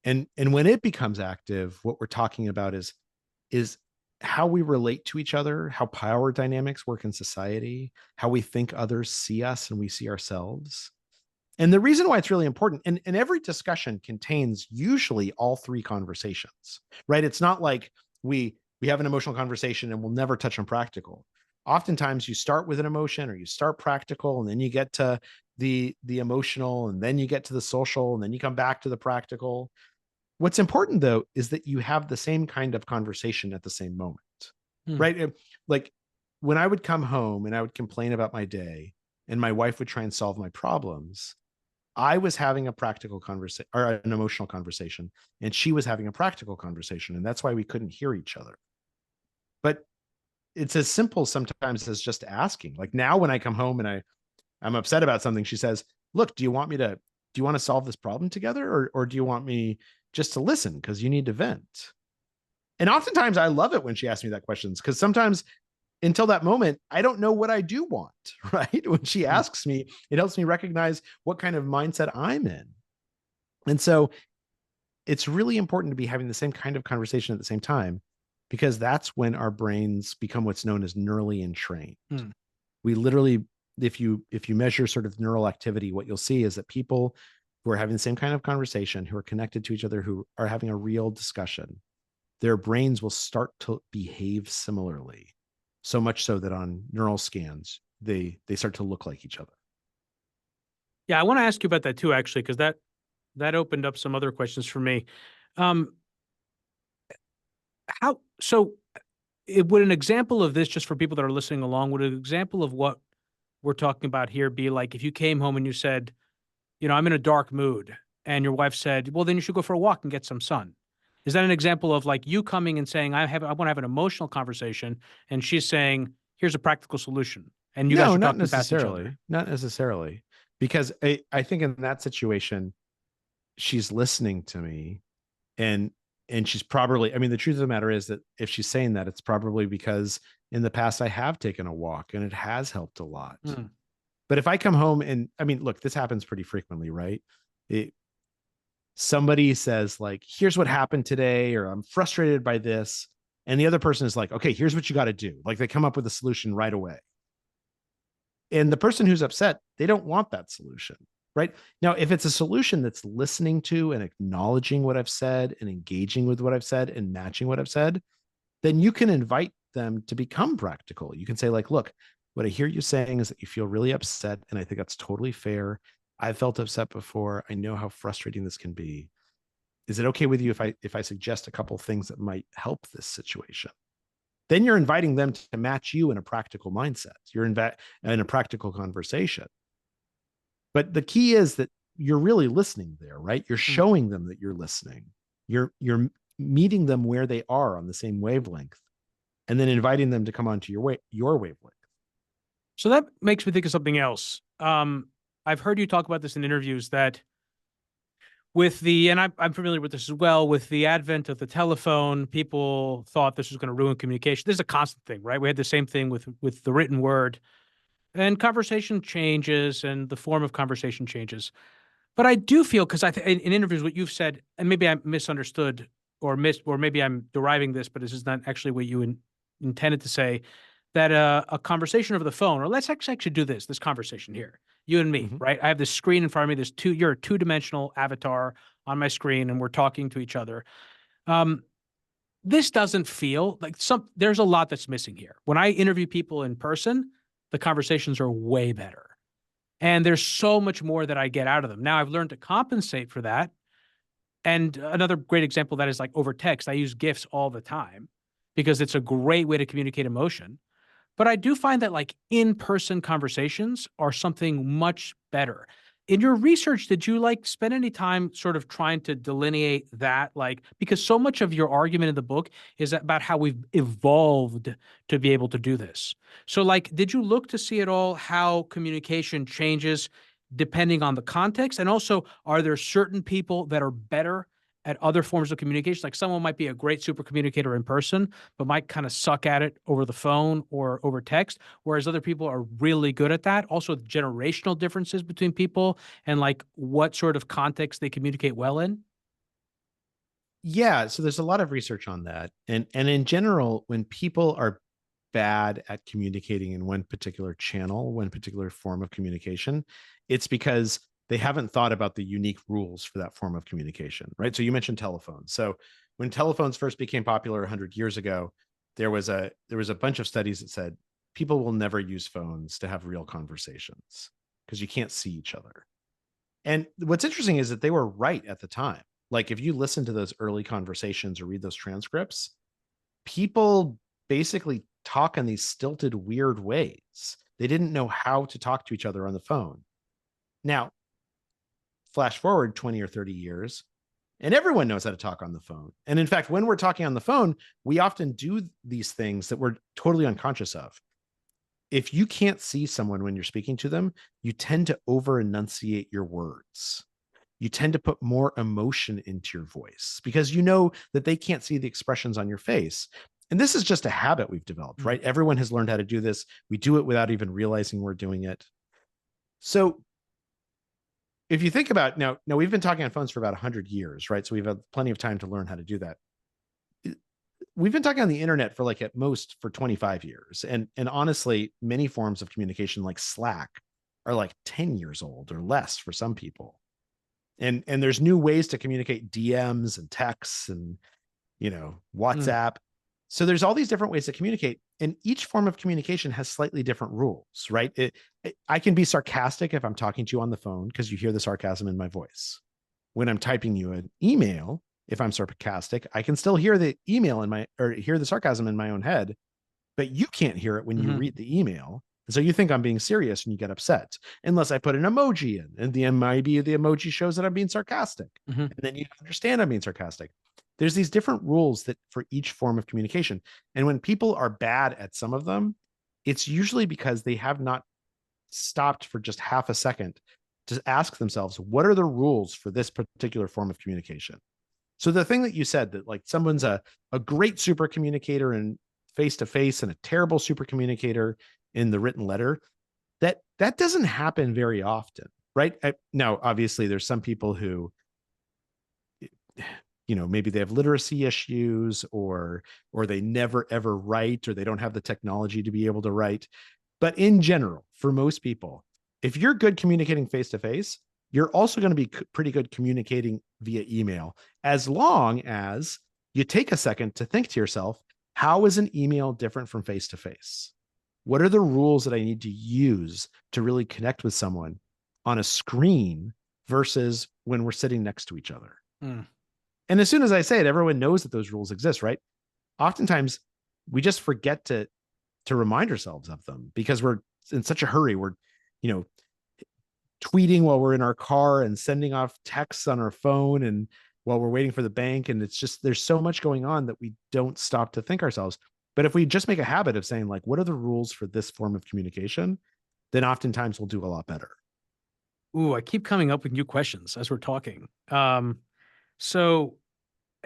And when it becomes active, what we're talking about is how we relate to each other, how power dynamics work in society, how we think others see us and we see ourselves. And the reason why it's really important, and every discussion contains usually all three conversations, right? It's not like we have an emotional conversation and we'll never touch on practical. Oftentimes you start with an emotion or you start practical and then you get to the emotional and then you get to the social and then you come back to the practical. What's important though is that you have the same kind of conversation at the same moment, Hmm. right? Like when I would come home and I would complain about my day, and my wife would try and solve my problems, I was having a practical conversation or an emotional conversation, and she was having a practical conversation. And that's why we couldn't hear each other. But it's as simple sometimes as just asking. Like now, when I come home and I'm upset about something, she says, look, do you want to solve this problem together? Or do you want me just to listen? Because you need to vent. And oftentimes I love it when she asks me that questions, because sometimes until that moment, I don't know what I do want, right? When she asks me, it helps me recognize what kind of mindset I'm in. And so it's really important to be having the same kind of conversation at the same time, because that's when our brains become what's known as neurally entrained. We literally, if you measure sort of neural activity, what you'll see is that people who are having the same kind of conversation, who are connected to each other, who are having a real discussion, their brains will start to behave similarly. So much so that on neural scans, they start to look like each other. Yeah, I want to ask you about that too, actually, because that opened up some other questions for me. Um, how so? Would an example of this, just for people that are listening along, would an example of what we're talking about here be like if you came home and you said, I'm in a dark mood, and your wife said, well, then you should go for a walk and get some sun. Is that an example of like you coming and saying, I want to have an emotional conversation, and she's saying, here's a practical solution, and you guys No, are not talking past each other? necessarily. Not necessarily. Because I think in that situation, she's listening to me, and she's probably, I mean, the truth of the matter is that if she's saying that, it's probably because in the past I have taken a walk and it has helped a lot. But if I come home and, I mean, look, this happens pretty frequently, right? Somebody says like, here's what happened today, or I'm frustrated by this. And the other person is like, okay, here's what you got to do. Like they come up with a solution right away. And the person who's upset, they don't want that solution, right? Now, if it's a solution that's listening to and acknowledging what I've said and engaging with what I've said and matching what I've said, then you can invite them to become practical. You can say like, look, what I hear you saying is that you feel really upset. And I think that's totally fair. I've felt upset before. I know how frustrating this can be. Is it okay with you if I suggest a couple things that might help this situation? Then you're inviting them to match you in a practical mindset. You're in a practical conversation. But the key is that you're really listening there, right? You're showing them that you're listening. You're meeting them where they are on the same wavelength, and then inviting them to come onto your wavelength. So that makes me think of something else. I've heard you talk about this in interviews that and I'm familiar with this as well, with the advent of the telephone, people thought this was going to ruin communication. This is a constant thing, right? We had the same thing with the written word, and conversation changes and the form of conversation changes. But I do feel, because in interviews, what you've said, and maybe I misunderstood or maybe I'm deriving this, but this is not actually what you intended to say, that a conversation over the phone, or let's actually do this conversation here, you and me, right? I have this screen in front of me. You're a two-dimensional avatar on my screen, and we're talking to each other. This doesn't feel like there's a lot that's missing here. When I interview people in person, the conversations are way better. And there's so much more that I get out of them. Now I've learned to compensate for that. And another great example of that is like over text. I use GIFs all the time because it's a great way to communicate emotion. But I do find that like in-person conversations are something much better. In your research, did you like spend any time sort of trying to delineate that? Like, because so much of your argument in the book is about how we've evolved to be able to do this. So like, did you look to see at all how communication changes depending on the context? And also, are there certain people that are better at other forms of communication? Like someone might be a great super communicator in person, but might kind of suck at it over the phone or over text, whereas other people are really good at that. Also, generational differences between people and like what sort of context they communicate well in. Yeah, so there's a lot of research on that. And in general, when people are bad at communicating in one particular channel, one particular form of communication, it's because they haven't thought about the unique rules for that form of communication, right? So you mentioned telephones. So when telephones first became popular 100 years ago, there was a bunch of studies that said people will never use phones to have real conversations because you can't see each other. And what's interesting is that they were right at the time. Like if you listen to those early conversations or read those transcripts, people basically talk in these stilted, weird ways. they didn't know how to talk to each other on the phone. Now, flash forward 20 or 30 years, and everyone knows how to talk on the phone. And in fact, when we're talking on the phone, we often do these things that we're totally unconscious of. If you can't see someone when you're speaking to them, you tend to over enunciate your words. You tend to put more emotion into your voice because you know that they can't see the expressions on your face. And this is just a habit we've developed, right? Everyone has learned how to do this. We do it without even realizing we're doing it. So if you think about now, we've been talking on phones for about 100 years, right? So we've had plenty of time to learn how to do that. We've been talking on the internet for like at most for 25 years. And honestly, many forms of communication like Slack are like 10 years old or less for some people. And there's new ways to communicate, DMs and texts and, WhatsApp. So there's all these different ways to communicate, and each form of communication has slightly different rules, right? I can be sarcastic if I'm talking to you on the phone because you hear the sarcasm in my voice. When I'm typing you an email, if I'm sarcastic, I can still hear the email hear the sarcasm in my own head, but you can't hear it when you read the email. And so you think I'm being serious and you get upset unless I put an emoji in, and the emoji shows that I'm being sarcastic. And then you understand I'm being sarcastic. There's these different rules that for each form of communication. And when people are bad at some of them, it's usually because they have not stopped for just half a second to ask themselves, what are the rules for this particular form of communication? So the thing that you said, that like someone's a great super communicator in face-to-face and a terrible super communicator in the written letter, that doesn't happen very often, right? Now, obviously, there's some people who, maybe they have literacy issues, or they never ever write, or they don't have the technology to be able to write. But in general, for most people, if you're good communicating face-to-face, you're also going to be pretty good communicating via email, as long as you take a second to think to yourself, how is an email different from face-to-face? What are the rules that I need to use to really connect with someone on a screen versus when we're sitting next to each other? And as soon as I say it, everyone knows that those rules exist, right? Oftentimes we just forget to remind ourselves of them because we're in such a hurry. We're, tweeting while we're in our car and sending off texts on our phone and while we're waiting for the bank. And it's just, there's so much going on that we don't stop to think ourselves. But if we just make a habit of saying, like, what are the rules for this form of communication, then oftentimes we'll do a lot better. Ooh, I keep coming up with new questions as we're talking. So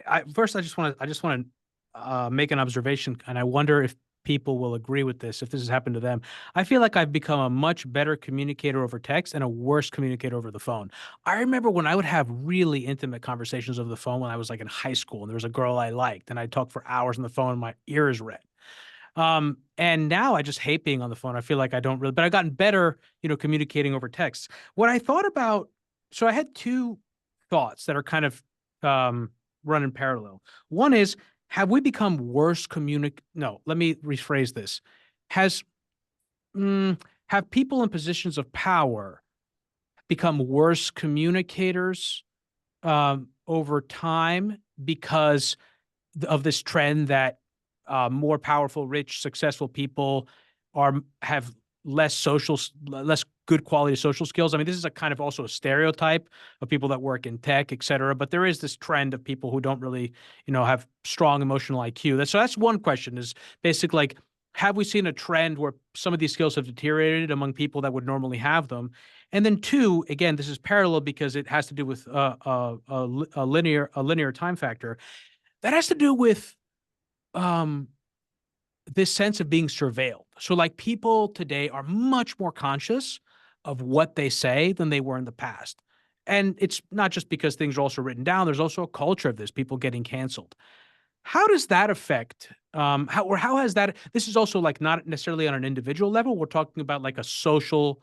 I just want to make an observation, and I wonder if people will agree with this, if this has happened to them. I feel like I've become a much better communicator over text and a worse communicator over the phone. I remember when I would have really intimate conversations over the phone when I was like in high school and there was a girl I liked and I'd talk for hours on the phone and my ears red. And now I just hate being on the phone. I feel like I don't really, but I've gotten better, communicating over text. What I thought about, so I had two thoughts that are kind of run in parallel. One is, have we become worse no, let me rephrase this. Have people in positions of power become worse communicators over time because of this trend that more powerful, rich, successful people have less good quality social skills? I mean, this is a kind of also a stereotype of people that work in tech, et cetera. But there is this trend of people who don't really, have strong emotional IQ. So that's one question, is basically like, have we seen a trend where some of these skills have deteriorated among people that would normally have them? And then two, again, this is parallel because it has to do with a linear time factor. That has to do with this sense of being surveilled. So like people today are much more conscious of what they say than they were in the past. And it's not just because things are also written down. There's also a culture of this, people getting canceled. How does that affect, how has that, this is also like not necessarily on an individual level. We're talking about like a social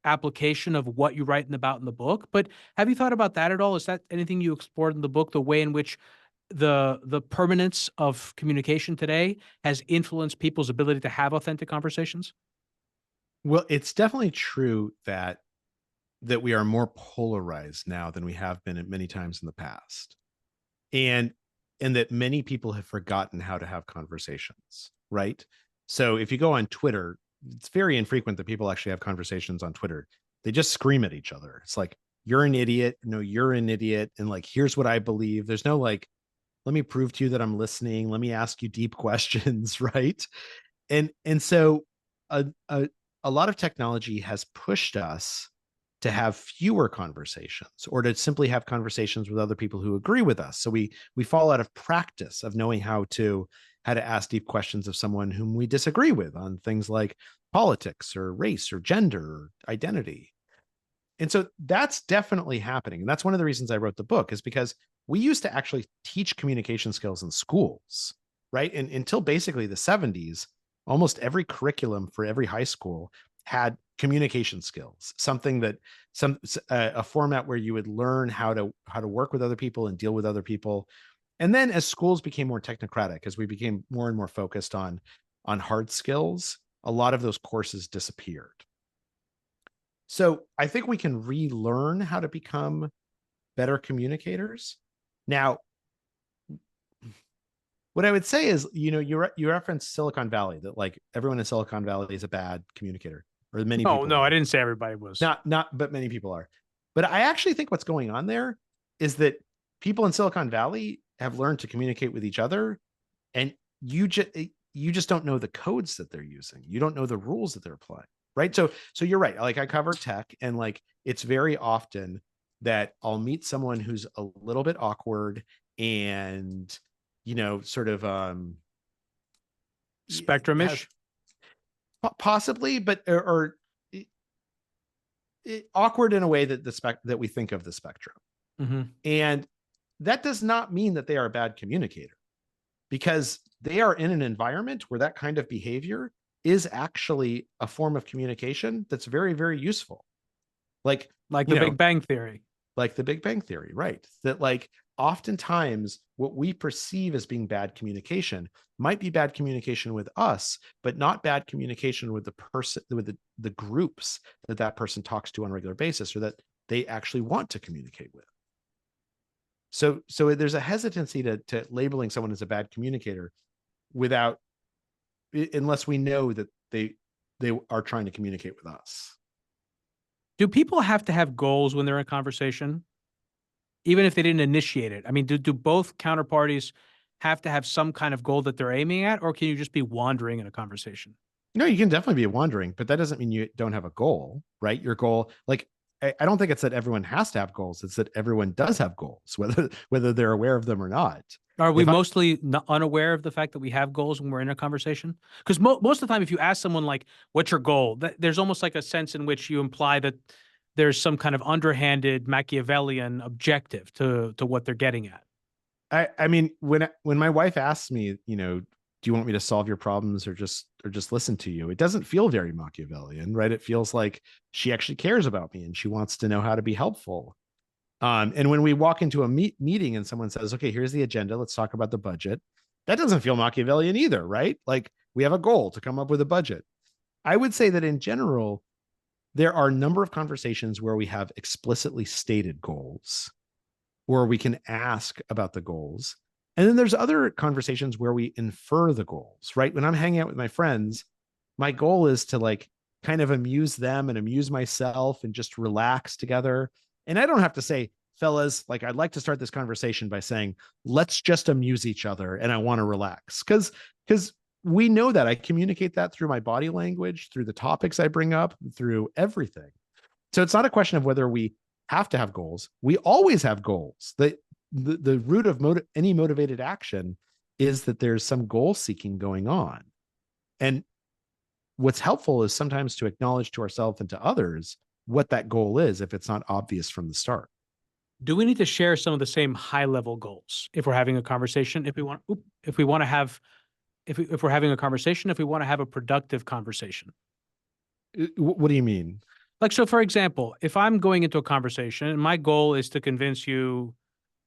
application of what you write about in the book. But have you thought about that at all? Is that anything you explored in the book, the way in which the permanence of communication today has influenced people's ability to have authentic conversations? Well, it's definitely true that we are more polarized now than we have been at many times in the past. And that many people have forgotten how to have conversations, right? So if you go on Twitter, it's very infrequent that people actually have conversations on Twitter. They just scream at each other. It's like, you're an idiot. No, you're an idiot. And like, here's what I believe. There's no like, let me prove to you that I'm listening. Let me ask you deep questions, right? And so a, a, a lot of technology has pushed us to have fewer conversations or to simply have conversations with other people who agree with us. So we fall out of practice of knowing how to ask deep questions of someone whom we disagree with on things like politics or race or gender or identity. And so that's definitely happening. And that's one of the reasons I wrote the book, is because we used to actually teach communication skills in schools, right? And until basically the 70s, almost every curriculum for every high school had communication skills, something that a format where you would learn how to work with other people and deal with other people. And then as schools became more technocratic, as we became more and more focused on hard skills, a lot of those courses disappeared. So I think we can relearn how to become better communicators. Now, what I would say is, you referenced Silicon Valley, that like everyone in Silicon Valley is a bad communicator, or many people. No, are. I didn't say everybody was. But many people are. But I actually think what's going on there is that people in Silicon Valley have learned to communicate with each other, and you just don't know the codes that they're using. You don't know the rules that they're applying. Right. So you're right. Like, I cover tech, and like, it's very often that I'll meet someone who's a little bit awkward and, sort of Spectrum-ish. Possibly, but or awkward in a way that that we think of the spectrum. Mm-hmm. And that does not mean that they are a bad communicator, because they are in an environment where that kind of behavior is actually a form of communication that's very, very useful. Like the Big Bang Theory. Like the Big Bang Theory, right? That like oftentimes what we perceive as being bad communication might be bad communication with us, but not bad communication with the person, with the groups that person talks to on a regular basis, or that they actually want to communicate with. So there's a hesitancy to labeling someone as a bad communicator unless we know that they are trying to communicate with us. Do people have to have goals when they're in a conversation, even if they didn't initiate it? I mean, do both counterparties have to have some kind of goal that they're aiming at, or can you just be wandering in a conversation? No, you can definitely be wandering, but that doesn't mean you don't have a goal, right? Your goal, like, I don't think it's that everyone has to have goals. It's that everyone does have goals, whether they're aware of them or not. Are we mostly unaware of the fact that we have goals when we're in a conversation? Because most of the time, if you ask someone like, what's your goal? There's almost like a sense in which you imply that there's some kind of underhanded Machiavellian objective to what they're getting at. I mean, when my wife asks me, do you want me to solve your problems or just listen to you? It doesn't feel very Machiavellian, right? It feels like she actually cares about me and she wants to know how to be helpful. And when we walk into a meeting and someone says, okay, here's the agenda, let's talk about the budget, that doesn't feel Machiavellian either, right? Like, we have a goal to come up with a budget. I would say that in general, there are a number of conversations where we have explicitly stated goals, or we can ask about the goals. And then there's other conversations where we infer the goals, right? When I'm hanging out with my friends, my goal is to like kind of amuse them and amuse myself and just relax together. And I don't have to say, fellas, like, I'd like to start this conversation by saying, let's just amuse each other and I want to relax. Because we know that I communicate that through my body language, through the topics I bring up, through everything. So it's not a question of whether we have to have goals. We always have goals. The root of any motivated action is that there's some goal seeking going on. And what's helpful is sometimes to acknowledge to ourselves and to others what that goal is, if it's not obvious from the start. Do we need to share some of the same high level goals if we're having a conversation? If we're having a conversation, if we want to have a productive conversation? What do you mean? Like, so for example, if I'm going into a conversation and my goal is to convince you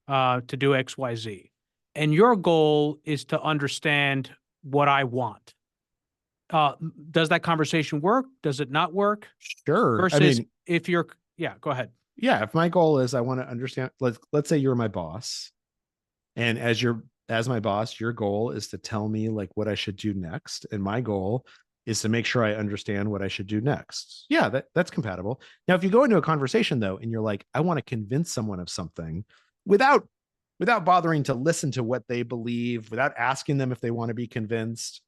to do X, Y, Z, and your goal is to understand what I want, does that conversation work? Does it not work? Sure. Versus if you're, go ahead. Yeah. If my goal is I want to understand, let's say you're my boss, and as my boss, your goal is to tell me like what I should do next. And my goal is to make sure I understand what I should do next. Yeah, that's compatible. Now, if you go into a conversation though, and you're like, I want to convince someone of something without bothering to listen to what they believe, without asking them if they want to be convinced,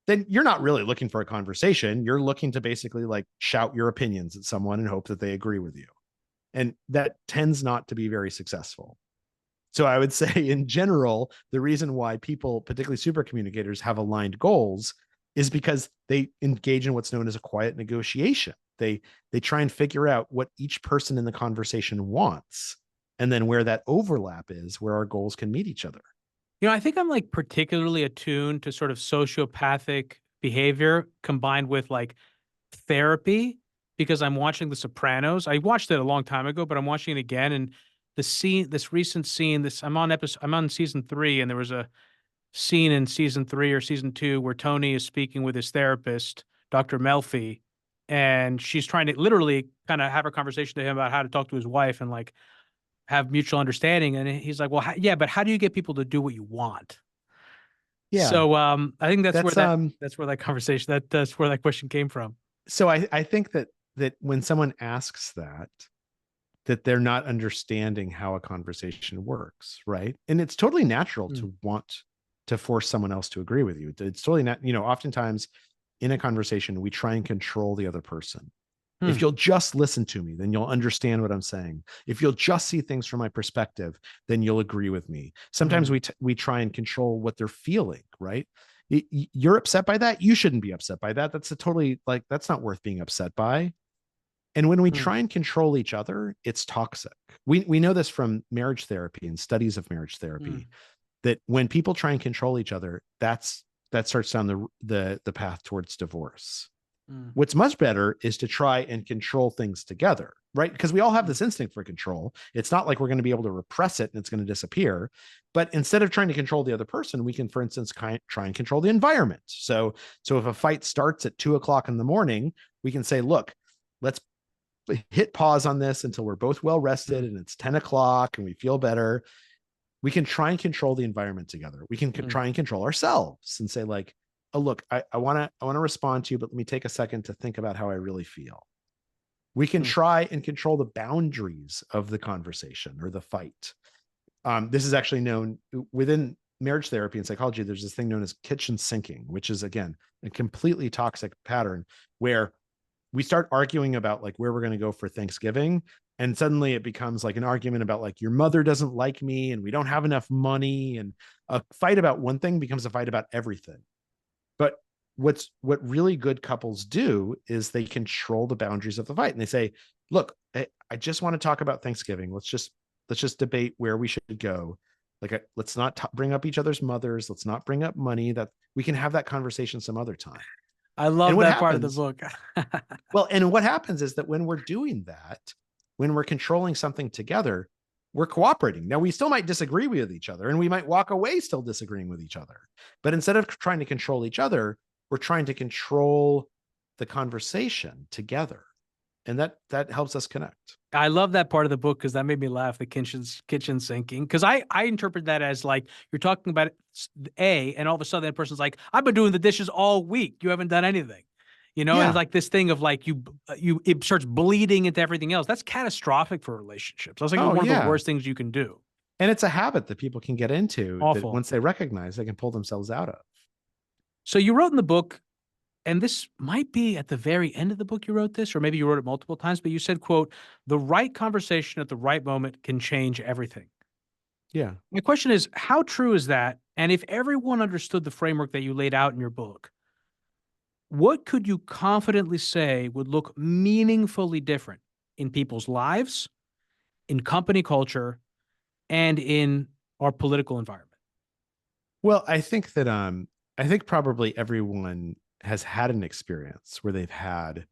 then you're not really looking for a conversation. You're looking to basically like shout your opinions at someone and hope that they agree with you. And that tends not to be very successful. So I would say in general, the reason why people, particularly super communicators, have aligned goals is because they engage in what's known as a quiet negotiation. They try and figure out what each person in the conversation wants, and then where that overlap is, where our goals can meet each other. I think I'm like particularly attuned to sort of sociopathic behavior combined with like therapy because I'm watching The Sopranos. I watched it a long time ago, but I'm watching it again. And this recent scene, I'm on season 3, and there was a scene in season 3 or season 2 where Tony is speaking with his therapist, Dr. Melfi, and she's trying to literally kind of have a conversation to him about how to talk to his wife and like have mutual understanding. And he's like, well, yeah, but how do you get people to do what you want? Yeah. So I think that's That's where that conversation, that's where that question came from. So I think that when someone asks that they're not understanding how a conversation works, right? And it's totally natural to want to force someone else to agree with you. It's totally not, oftentimes in a conversation, we try and control the other person. If you'll just listen to me, then you'll understand what I'm saying. If you'll just see things from my perspective, then you'll agree with me. Sometimes we try and control what they're feeling, right? You're upset by that. You shouldn't be upset by that. That's that's not worth being upset by. And when we try and control each other, it's toxic. We know this from marriage therapy and studies of marriage therapy, that when people try and control each other, that starts down the path towards divorce. What's much better is to try and control things together, right? Because we all have this instinct for control. It's not like we're going to be able to repress it and it's going to disappear. But instead of trying to control the other person, we can, for instance, try and control the environment. So if a fight starts at 2:00 in the morning, we can say, look, let's hit pause on this until we're both well rested and it's 10:00 and we feel better. We can try and control the environment together. We can try and control ourselves and say like, oh, look, I want to respond to you, but let me take a second to think about how I really feel. We can try and control the boundaries of the conversation or the fight. This is actually known within marriage therapy and psychology. There's this thing known as kitchen sinking, which is, again, a completely toxic pattern where we start arguing about like where we're going to go for Thanksgiving. And suddenly it becomes like an argument about like your mother doesn't like me and we don't have enough money. And a fight about one thing becomes a fight about everything. But what really good couples do is they control the boundaries of the fight. And they say, look, I just want to talk about Thanksgiving. Let's just debate where we should go. Like, let's not bring up each other's mothers. Let's not bring up money. That we can have that conversation some other time. I love that part of the book. Well, and what happens is that when we're doing that, when we're controlling something together, we're cooperating. Now, we still might disagree with each other and we might walk away still disagreeing with each other. But instead of trying to control each other, we're trying to control the conversation together. And that helps us connect. I love that part of the book because that made me laugh, the kitchen sinking. Because I interpret that as like you're talking about and all of a sudden that person's like, I've been doing the dishes all week. You haven't done anything. And it's like this thing of like it starts bleeding into everything else. That's catastrophic for relationships. That's like one of the worst things you can do. And it's a habit that people can get into that Awful. once they recognize, they can pull themselves out of. So you wrote in the book, and this might be at the very end of the book you wrote this, or maybe you wrote it multiple times, but you said, quote, the right conversation at the right moment can change everything. Yeah. My question is, how true is that? And if everyone understood the framework that you laid out in your book, what could you confidently say would look meaningfully different in people's lives, in company culture, and in our political environment? Well, I think that I think probably everyone has had an experience where they've had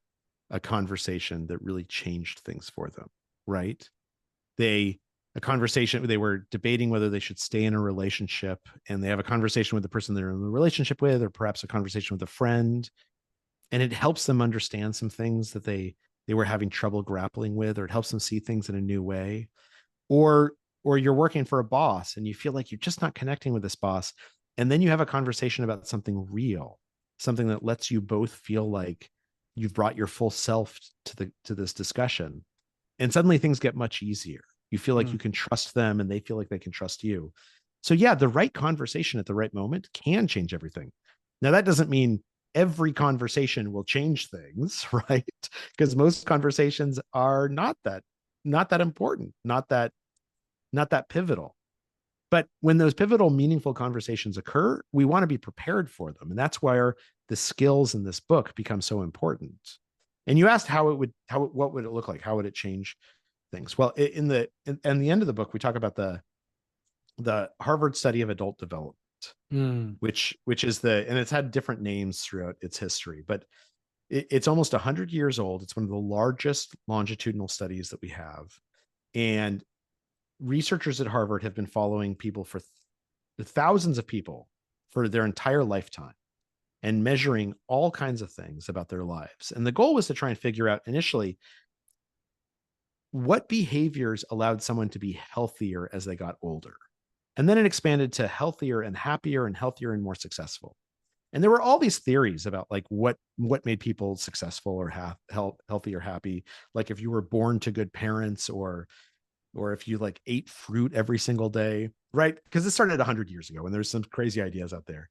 a conversation that really changed things for them, right? A conversation, they were debating whether they should stay in a relationship, and they have a conversation with the person they're in a relationship with, or perhaps a conversation with a friend, and it helps them understand some things that they were having trouble grappling with, or it helps them see things in a new way. Or you're working for a boss and you feel like you're just not connecting with this boss, and then you have a conversation about something real something that lets you both feel like you've brought your full self to this discussion. And suddenly things get much easier. You feel like Mm, you can trust them and they feel like they can trust you. So yeah, the right conversation at the right moment can change everything. Now that doesn't mean every conversation will change things, right? Because most conversations are not that important, not that pivotal. But when those pivotal, meaningful conversations occur, we want to be prepared for them. And that's where the skills in this book become so important. And you asked what would it look like? How would it change things? Well, in the end of the book, we talk about the Harvard study of adult development, mm, which is and it's had different names throughout its history, but it's almost 100 years old. It's one of the largest longitudinal studies that we have. And researchers at Harvard have been following people for thousands of people for their entire lifetime and measuring all kinds of things about their lives. And the goal was to try and figure out initially what behaviors allowed someone to be healthier as they got older. And then it expanded to healthier and happier and healthier and more successful. And there were all these theories about like what made people successful or healthy or happy. Like if you were born to good parents, or if you like ate fruit every single day, right? Because it started 100 years ago and there's some crazy ideas out there.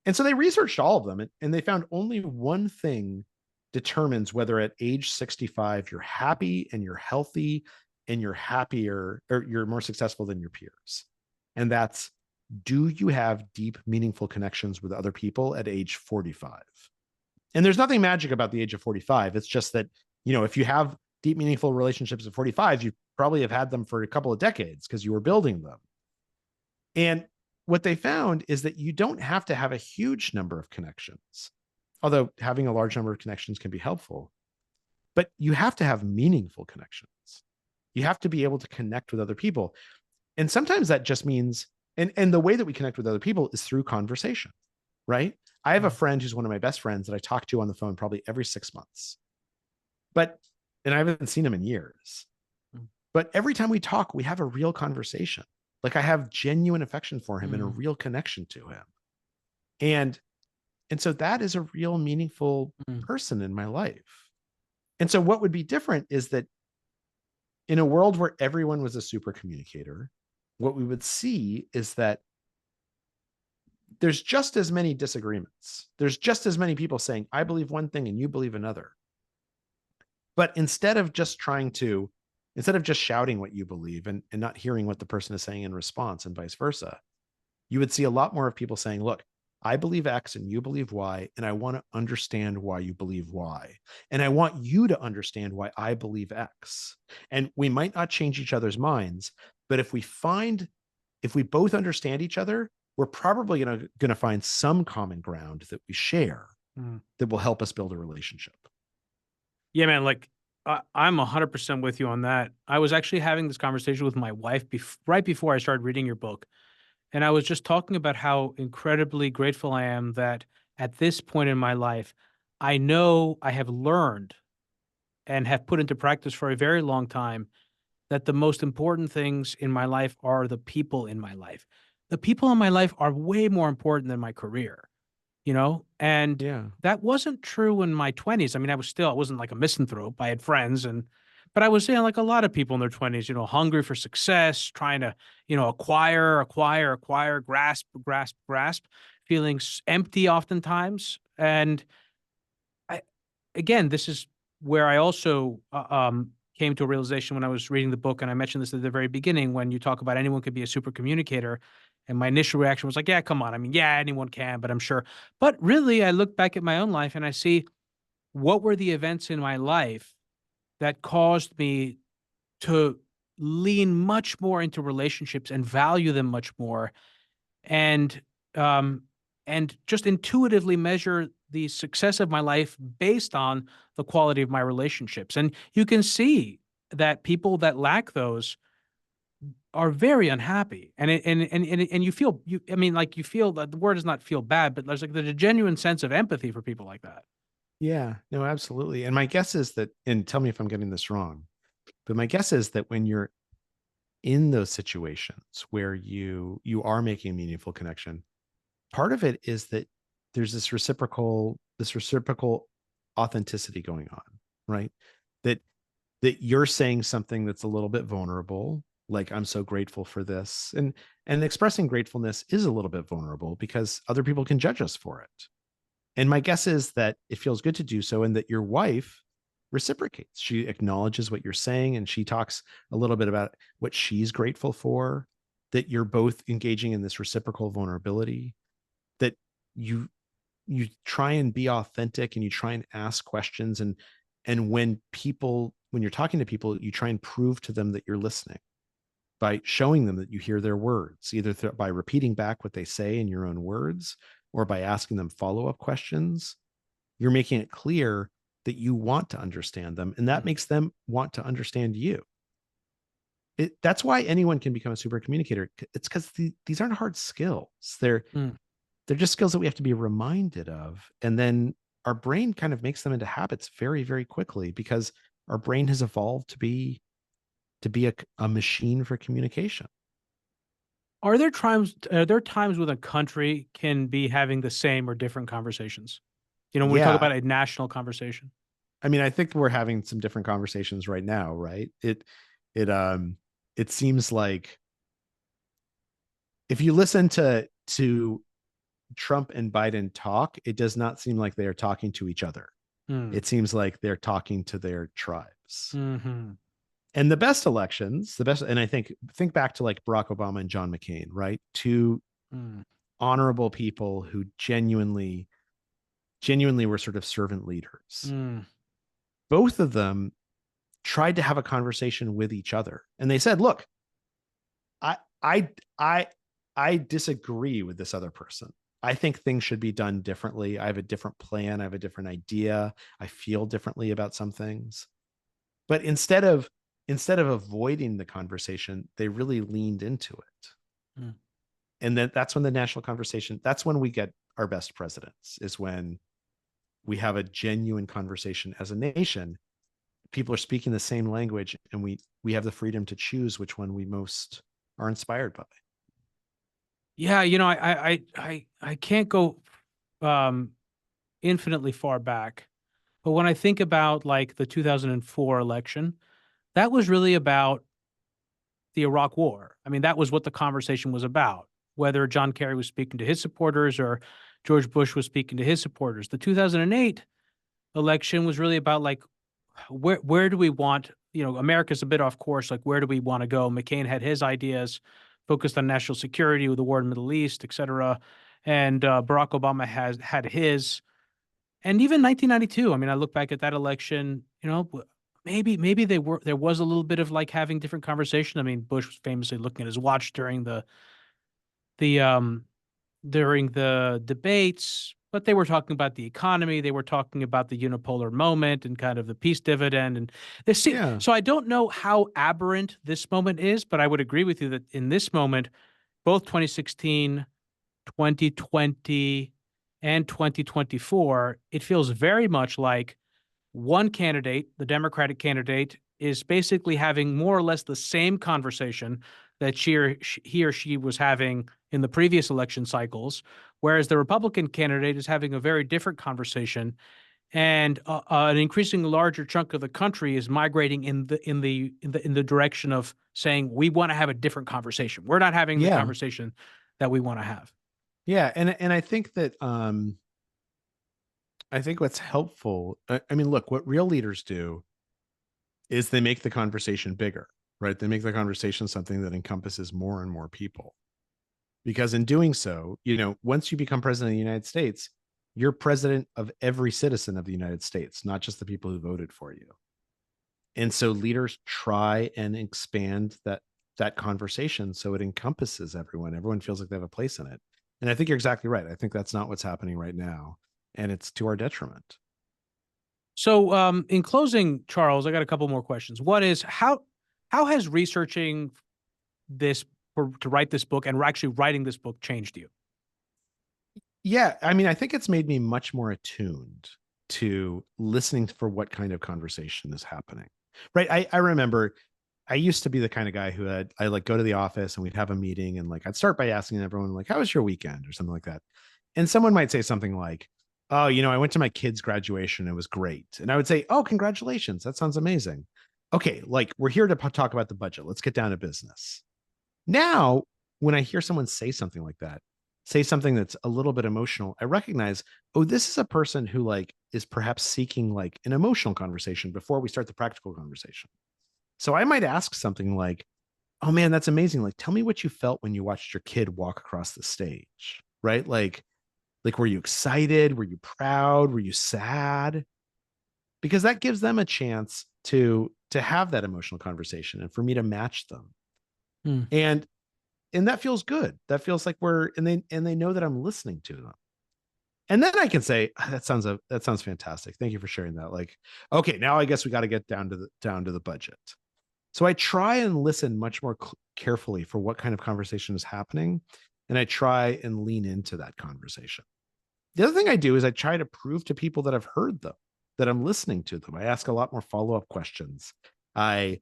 And so they researched all of them, and they found only one thing determines whether at age 65 you're happy and you're healthy and you're happier or you're more successful than your peers. And that's, do you have deep, meaningful connections with other people at age 45? And there's nothing magic about the age of 45. It's just that, if you have deep, meaningful relationships at 45, you probably have had them for a couple of decades because you were building them. And what they found is that you don't have to have a huge number of connections, although having a large number of connections can be helpful, but you have to have meaningful connections. You have to be able to connect with other people. And sometimes that just means, and the way that we connect with other people is through conversation, right? I have a mm, friend who's one of my best friends that I talk to on the phone probably every 6 months, and I haven't seen him in years. mm, But every time we talk, we have a real conversation. Like I have genuine affection for him and a mm, real connection to him. And so that is a real meaningful mm, person in my life. And so what would be different is that in a world where everyone was a super communicator, what we would see is that there's just as many disagreements. There's just as many people saying, I believe one thing and you believe another. But instead of just shouting what you believe and not hearing what the person is saying in response and vice versa, you would see a lot more of people saying, look, I believe X and you believe Y, and I want to understand why you believe Y. And I want you to understand why I believe X. And we might not change each other's minds, but if we both understand each other, we're probably going to find some common ground that we share mm. that will help us build a relationship. Yeah, man, like I'm 100% with you on that. I was actually having this conversation with my wife right before I started reading your book. And I was just talking about how incredibly grateful I am that at this point in my life, I know I have learned and have put into practice for a very long time that the most important things in my life are the people in my life. The people in my life are way more important than my career, and Yeah. that wasn't true in my 20s. I mean, I wasn't like a misanthrope. I had friends but I was saying like a lot of people in their 20s, hungry for success, trying to, acquire, grasp, feeling empty oftentimes. And I, again, this is where I also came to a realization when I was reading the book, and I mentioned this at the very beginning when you talk about anyone could be a super communicator. And my initial reaction was like, yeah, come on. I mean, yeah, anyone can, but I'm sure. But really, I look back at my own life and I see what were the events in my life that caused me to lean much more into relationships and value them much more, and um and just intuitively measure the success of my life based on the quality of my relationships. And you can see that people that lack those are very unhappy. And you feel, I mean, like, you feel that the word is not feel bad, but there's a genuine sense of empathy for people like that. Yeah, no, absolutely. And my guess is that, and tell me if I'm getting this wrong, but my guess is that when you're in those situations where you are making a meaningful connection, part of it is that there's this reciprocal authenticity going on, right? That you're saying something that's a little bit vulnerable, like I'm so grateful for this. And expressing gratefulness is a little bit vulnerable because other people can judge us for it. And my guess is that it feels good to do so, and that your wife reciprocates. She acknowledges what you're saying, and she talks a little bit about what she's grateful for, that you're both engaging in this reciprocal vulnerability, that you try and be authentic, and you try and ask questions, and when you're talking to people, you try and prove to them that you're listening by showing them that you hear their words, either by repeating back what they say in your own words or by asking them follow-up questions. You're making it clear that you want to understand them, and that makes them want to understand you. That's why anyone can become a super communicator. It's because these aren't hard skills. Mm. They're just skills that we have to be reminded of. And then our brain kind of makes them into habits very, very quickly, because our brain has evolved to be a machine for communication. Are there times when a country can be having the same or different conversations? When we talk Yeah. about a national conversation. I mean, I think we're having some different conversations right now, right? It seems like if you listen to Trump and Biden talk, it does not seem like they are talking to each other. Mm. It seems like they're talking to their tribes. Hmm. And the best elections, and I think back to like Barack Obama and John McCain, right? Two Mm. honorable people who genuinely were sort of servant leaders. Mm. Both of them tried to have a conversation with each other, and they said, look, I I I I disagree with this other person. I think things should be done differently. I have a different plan. I have a different idea. I feel differently about some things. But instead of avoiding the conversation, they really leaned into it. Mm. And that's when the national conversation, that's when we get our best presidents, is when we have a genuine conversation as a nation. People are speaking the same language, and we have the freedom to choose which one we most are inspired by. Yeah, I can't go um infinitely far back, but when I think about like the 2004 election, that was really about the Iraq War. I mean, that was what the conversation was about, whether John Kerry was speaking to his supporters or George Bush was speaking to his supporters. The 2008 election was really about like where do we want, America's a bit off course, like where do we want to go? McCain had his ideas focused on national security with the war in the Middle East, et cetera. And Barack Obama has had his. And even 1992, I mean, I look back at that election, maybe there was a little bit of like having different conversation. I mean, Bush was famously looking at his watch the during the debates, but they were talking about the economy. They were talking about the unipolar moment and kind of the peace dividend. And Yeah. so I don't know how aberrant this moment is, but I would agree with you that in this moment, both 2016, 2020, and 2024, it feels very much like one candidate, the Democratic candidate, is basically having more or less the same conversation that he or she was having in the previous election cycles, whereas the Republican candidate is having a very different conversation, and an increasingly larger chunk of the country is migrating in the direction of saying we want to have a different conversation. We're not having the Yeah. conversation that we want to have. Yeah. And I think that I think what's helpful, I mean, look, what real leaders do is they make the conversation bigger, right? They make the conversation something that encompasses more and more people. Because in doing so, once you become president of the United States, you're president of every citizen of the United States, not just the people who voted for you. And so leaders try and expand that conversation so it encompasses everyone. Everyone feels like they have a place in it. And I think you're exactly right. I think that's not what's happening right now, and it's to our detriment. So, in closing, Charles, I got a couple more questions. One is how has researching this to write this book and actually writing this book changed you? Yeah, I mean, I think it's made me much more attuned to listening for what kind of conversation is happening. Right. I remember I used to be the kind of guy who I like go to the office and we'd have a meeting, and like I'd start by asking everyone like, how was your weekend or something like that. And someone might say something like, oh, I went to my kid's graduation. It was great. And I would say, oh, congratulations. That sounds amazing. Okay, like we're here to talk about the budget. Let's get down to business. Now, when I hear someone say something like that, say something that's a little bit emotional, I recognize, oh, this is a person who like is perhaps seeking like an emotional conversation before we start the practical conversation. So I might ask something like, oh man, that's amazing. Like, tell me what you felt when you watched your kid walk across the stage, right? Like, were you excited? Were you proud? Were you sad? Because that gives them a chance to have that emotional conversation and for me to match them. Hmm. And that feels good. That feels like they know that I'm listening to them. And then I can say, that sounds fantastic. Thank you for sharing that. Like, okay, now I guess we got to get down to the budget. So I try and listen much more carefully for what kind of conversation is happening. And I try and lean into that conversation. The other thing I do is I try to prove to people that I've heard them, that I'm listening to them. I ask a lot more follow-up questions. I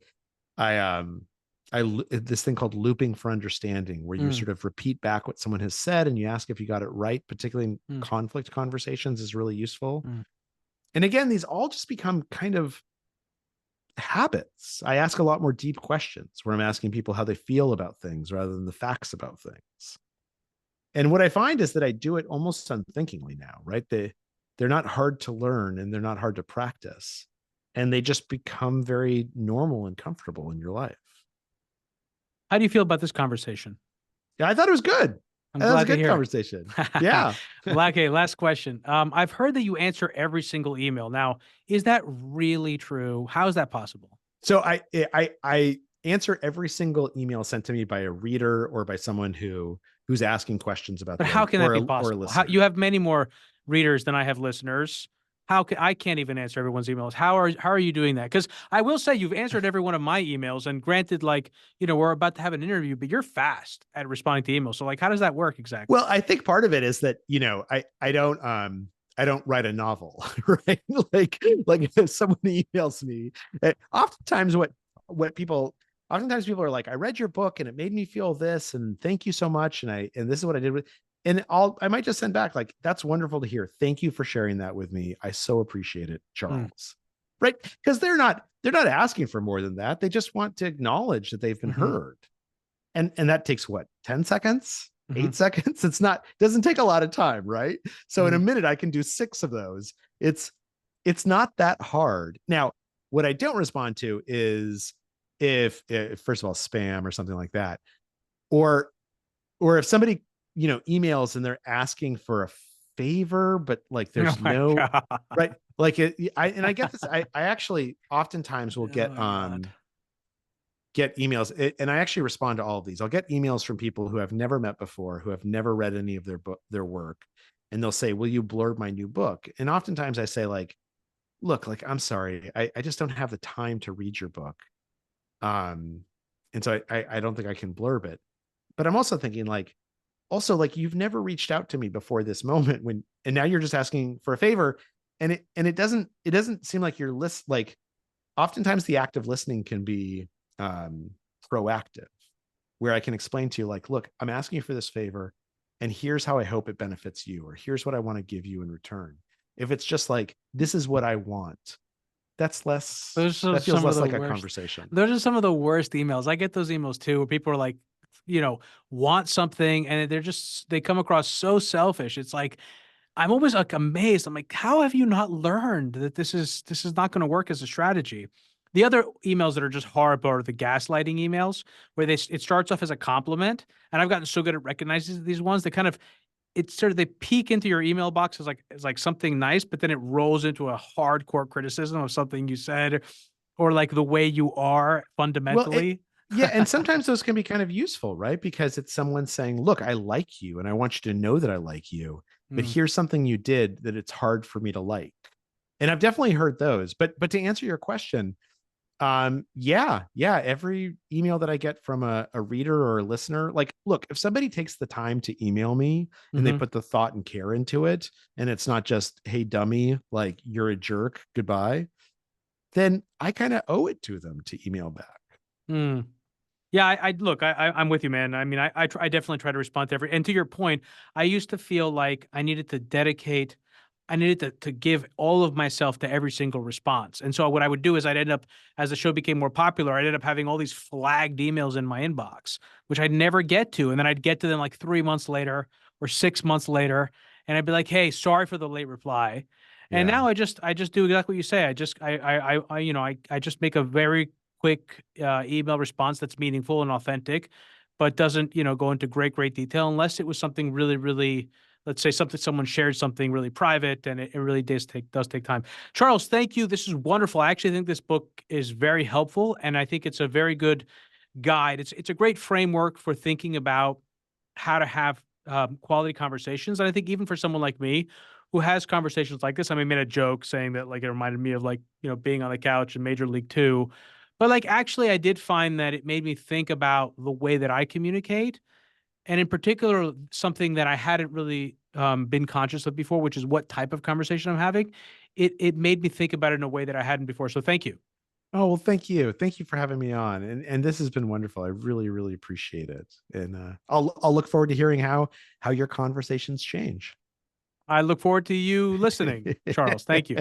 this thing called looping for understanding, where you sort of repeat back what someone has said and you ask if you got it right, particularly in conflict conversations, is really useful. And again, these all just become kind of habits. I ask a lot more deep questions where I'm asking people how they feel about things rather than the facts about things. And what I find is that I do it almost unthinkingly now, right? They're not hard to learn and they're not hard to practice. And they just become very normal and comfortable in your life. How do you feel about this conversation? Yeah, I thought it was good. I'm That was glad a to good hear. conversation. Yeah. Well, okay, last question. I've heard that you answer every single email. Now, is that really true? How is that possible? So I answer every single email sent to me by a reader or by someone who's asking questions about But how can that be or a possible? listener. You have many more readers than I have listeners. I can't even answer everyone's emails. How are you doing that? Because I will say you've answered every one of my emails, and granted, like, we're about to have an interview, but you're fast at responding to emails. So like, how does that work exactly? Well, I think part of it is that, I don't write a novel, right? Like if someone emails me, oftentimes oftentimes people are like, I read your book and it made me feel this, and thank you so much. And this is what I did with, and I might just send back like, that's wonderful to hear. Thank you for sharing that with me. I so appreciate it, Charles. Right? Because they're not asking for more than that. They just want to acknowledge that they've been heard. And that takes what, 10 seconds? 8 seconds? Doesn't take a lot of time, right? So in a minute, I can do 6 of those. It's not that hard. Now, what I don't respond to is if first of all, spam or something like that. Or if somebody, emails and they're asking for a favor, but like there's right. Like I get this. I actually oftentimes will get emails, and I actually respond to all of these. I'll get emails from people who I've never met before, who have never read any of their work, and they'll say, will you blurb my new book? And oftentimes I say like, look, like, I'm sorry, I just don't have the time to read your book. And so I don't think I can blurb it. But I'm also thinking like, you've never reached out to me before this moment, and now you're just asking for a favor. And it doesn't seem like you're like, oftentimes the act of listening can be proactive, where I can explain to you like, look, I'm asking you for this favor, and here's how I hope it benefits you, or here's what I want to give you in return. If it's just like, this is what I want, that feels less like a conversation. Those are some of the worst emails. I get those emails too, where people are like, want something, and they come across so selfish. It's like, I'm always like amazed. I'm like, how have you not learned that this is not going to work as a strategy? The other emails that are just horrible are the gaslighting emails, where it starts off as a compliment, and I've gotten so good at recognizing these ones. They peek into your email box as like something nice, but then it rolls into a hardcore criticism of something you said, or like the way you are fundamentally. Yeah, and sometimes those can be kind of useful, right? Because it's someone saying, look, I like you, and I want you to know that I like you, but here's something you did that it's hard for me to like. And I've definitely heard those. But to answer your question, yeah, every email that I get from a reader or a listener, like, look, if somebody takes the time to email me and they put the thought and care into it, and it's not just, hey, dummy, like, you're a jerk, goodbye, then I kind of owe it to them to email back. Yeah, I look, I'm with you, man. I mean, I definitely try to respond to every, and to your point, I used to feel like I needed to give all of myself to every single response. And so what I would do is I'd end up, as the show became more popular, I'd end up having all these flagged emails in my inbox, which I'd never get to. And then I'd get to them like 3 months later or 6 months later. And I'd be like, hey, sorry for the late reply. And Yeah. now I just do exactly what you say. I just make a very quick email response that's meaningful and authentic, but doesn't, go into great detail unless it was something really, really, let's say something, someone shared something really private, and it really does take time. Charles, thank you. This is wonderful. I actually think this book is very helpful, and I think it's a very good guide. It's a great framework for thinking about how to have quality conversations. And I think even for someone like me who has conversations like this, I mean, I made a joke saying that like it reminded me of like, being on the couch in Major League Two. But like actually I did find that it made me think about the way that I communicate. And in particular, something that I hadn't really been conscious of before, which is what type of conversation I'm having. It made me think about it in a way that I hadn't before. So thank you. Oh, well, thank you. Thank you for having me on. And this has been wonderful. I really, really appreciate it. And I'll look forward to hearing how your conversations change. I look forward to you listening, Charles. Thank you.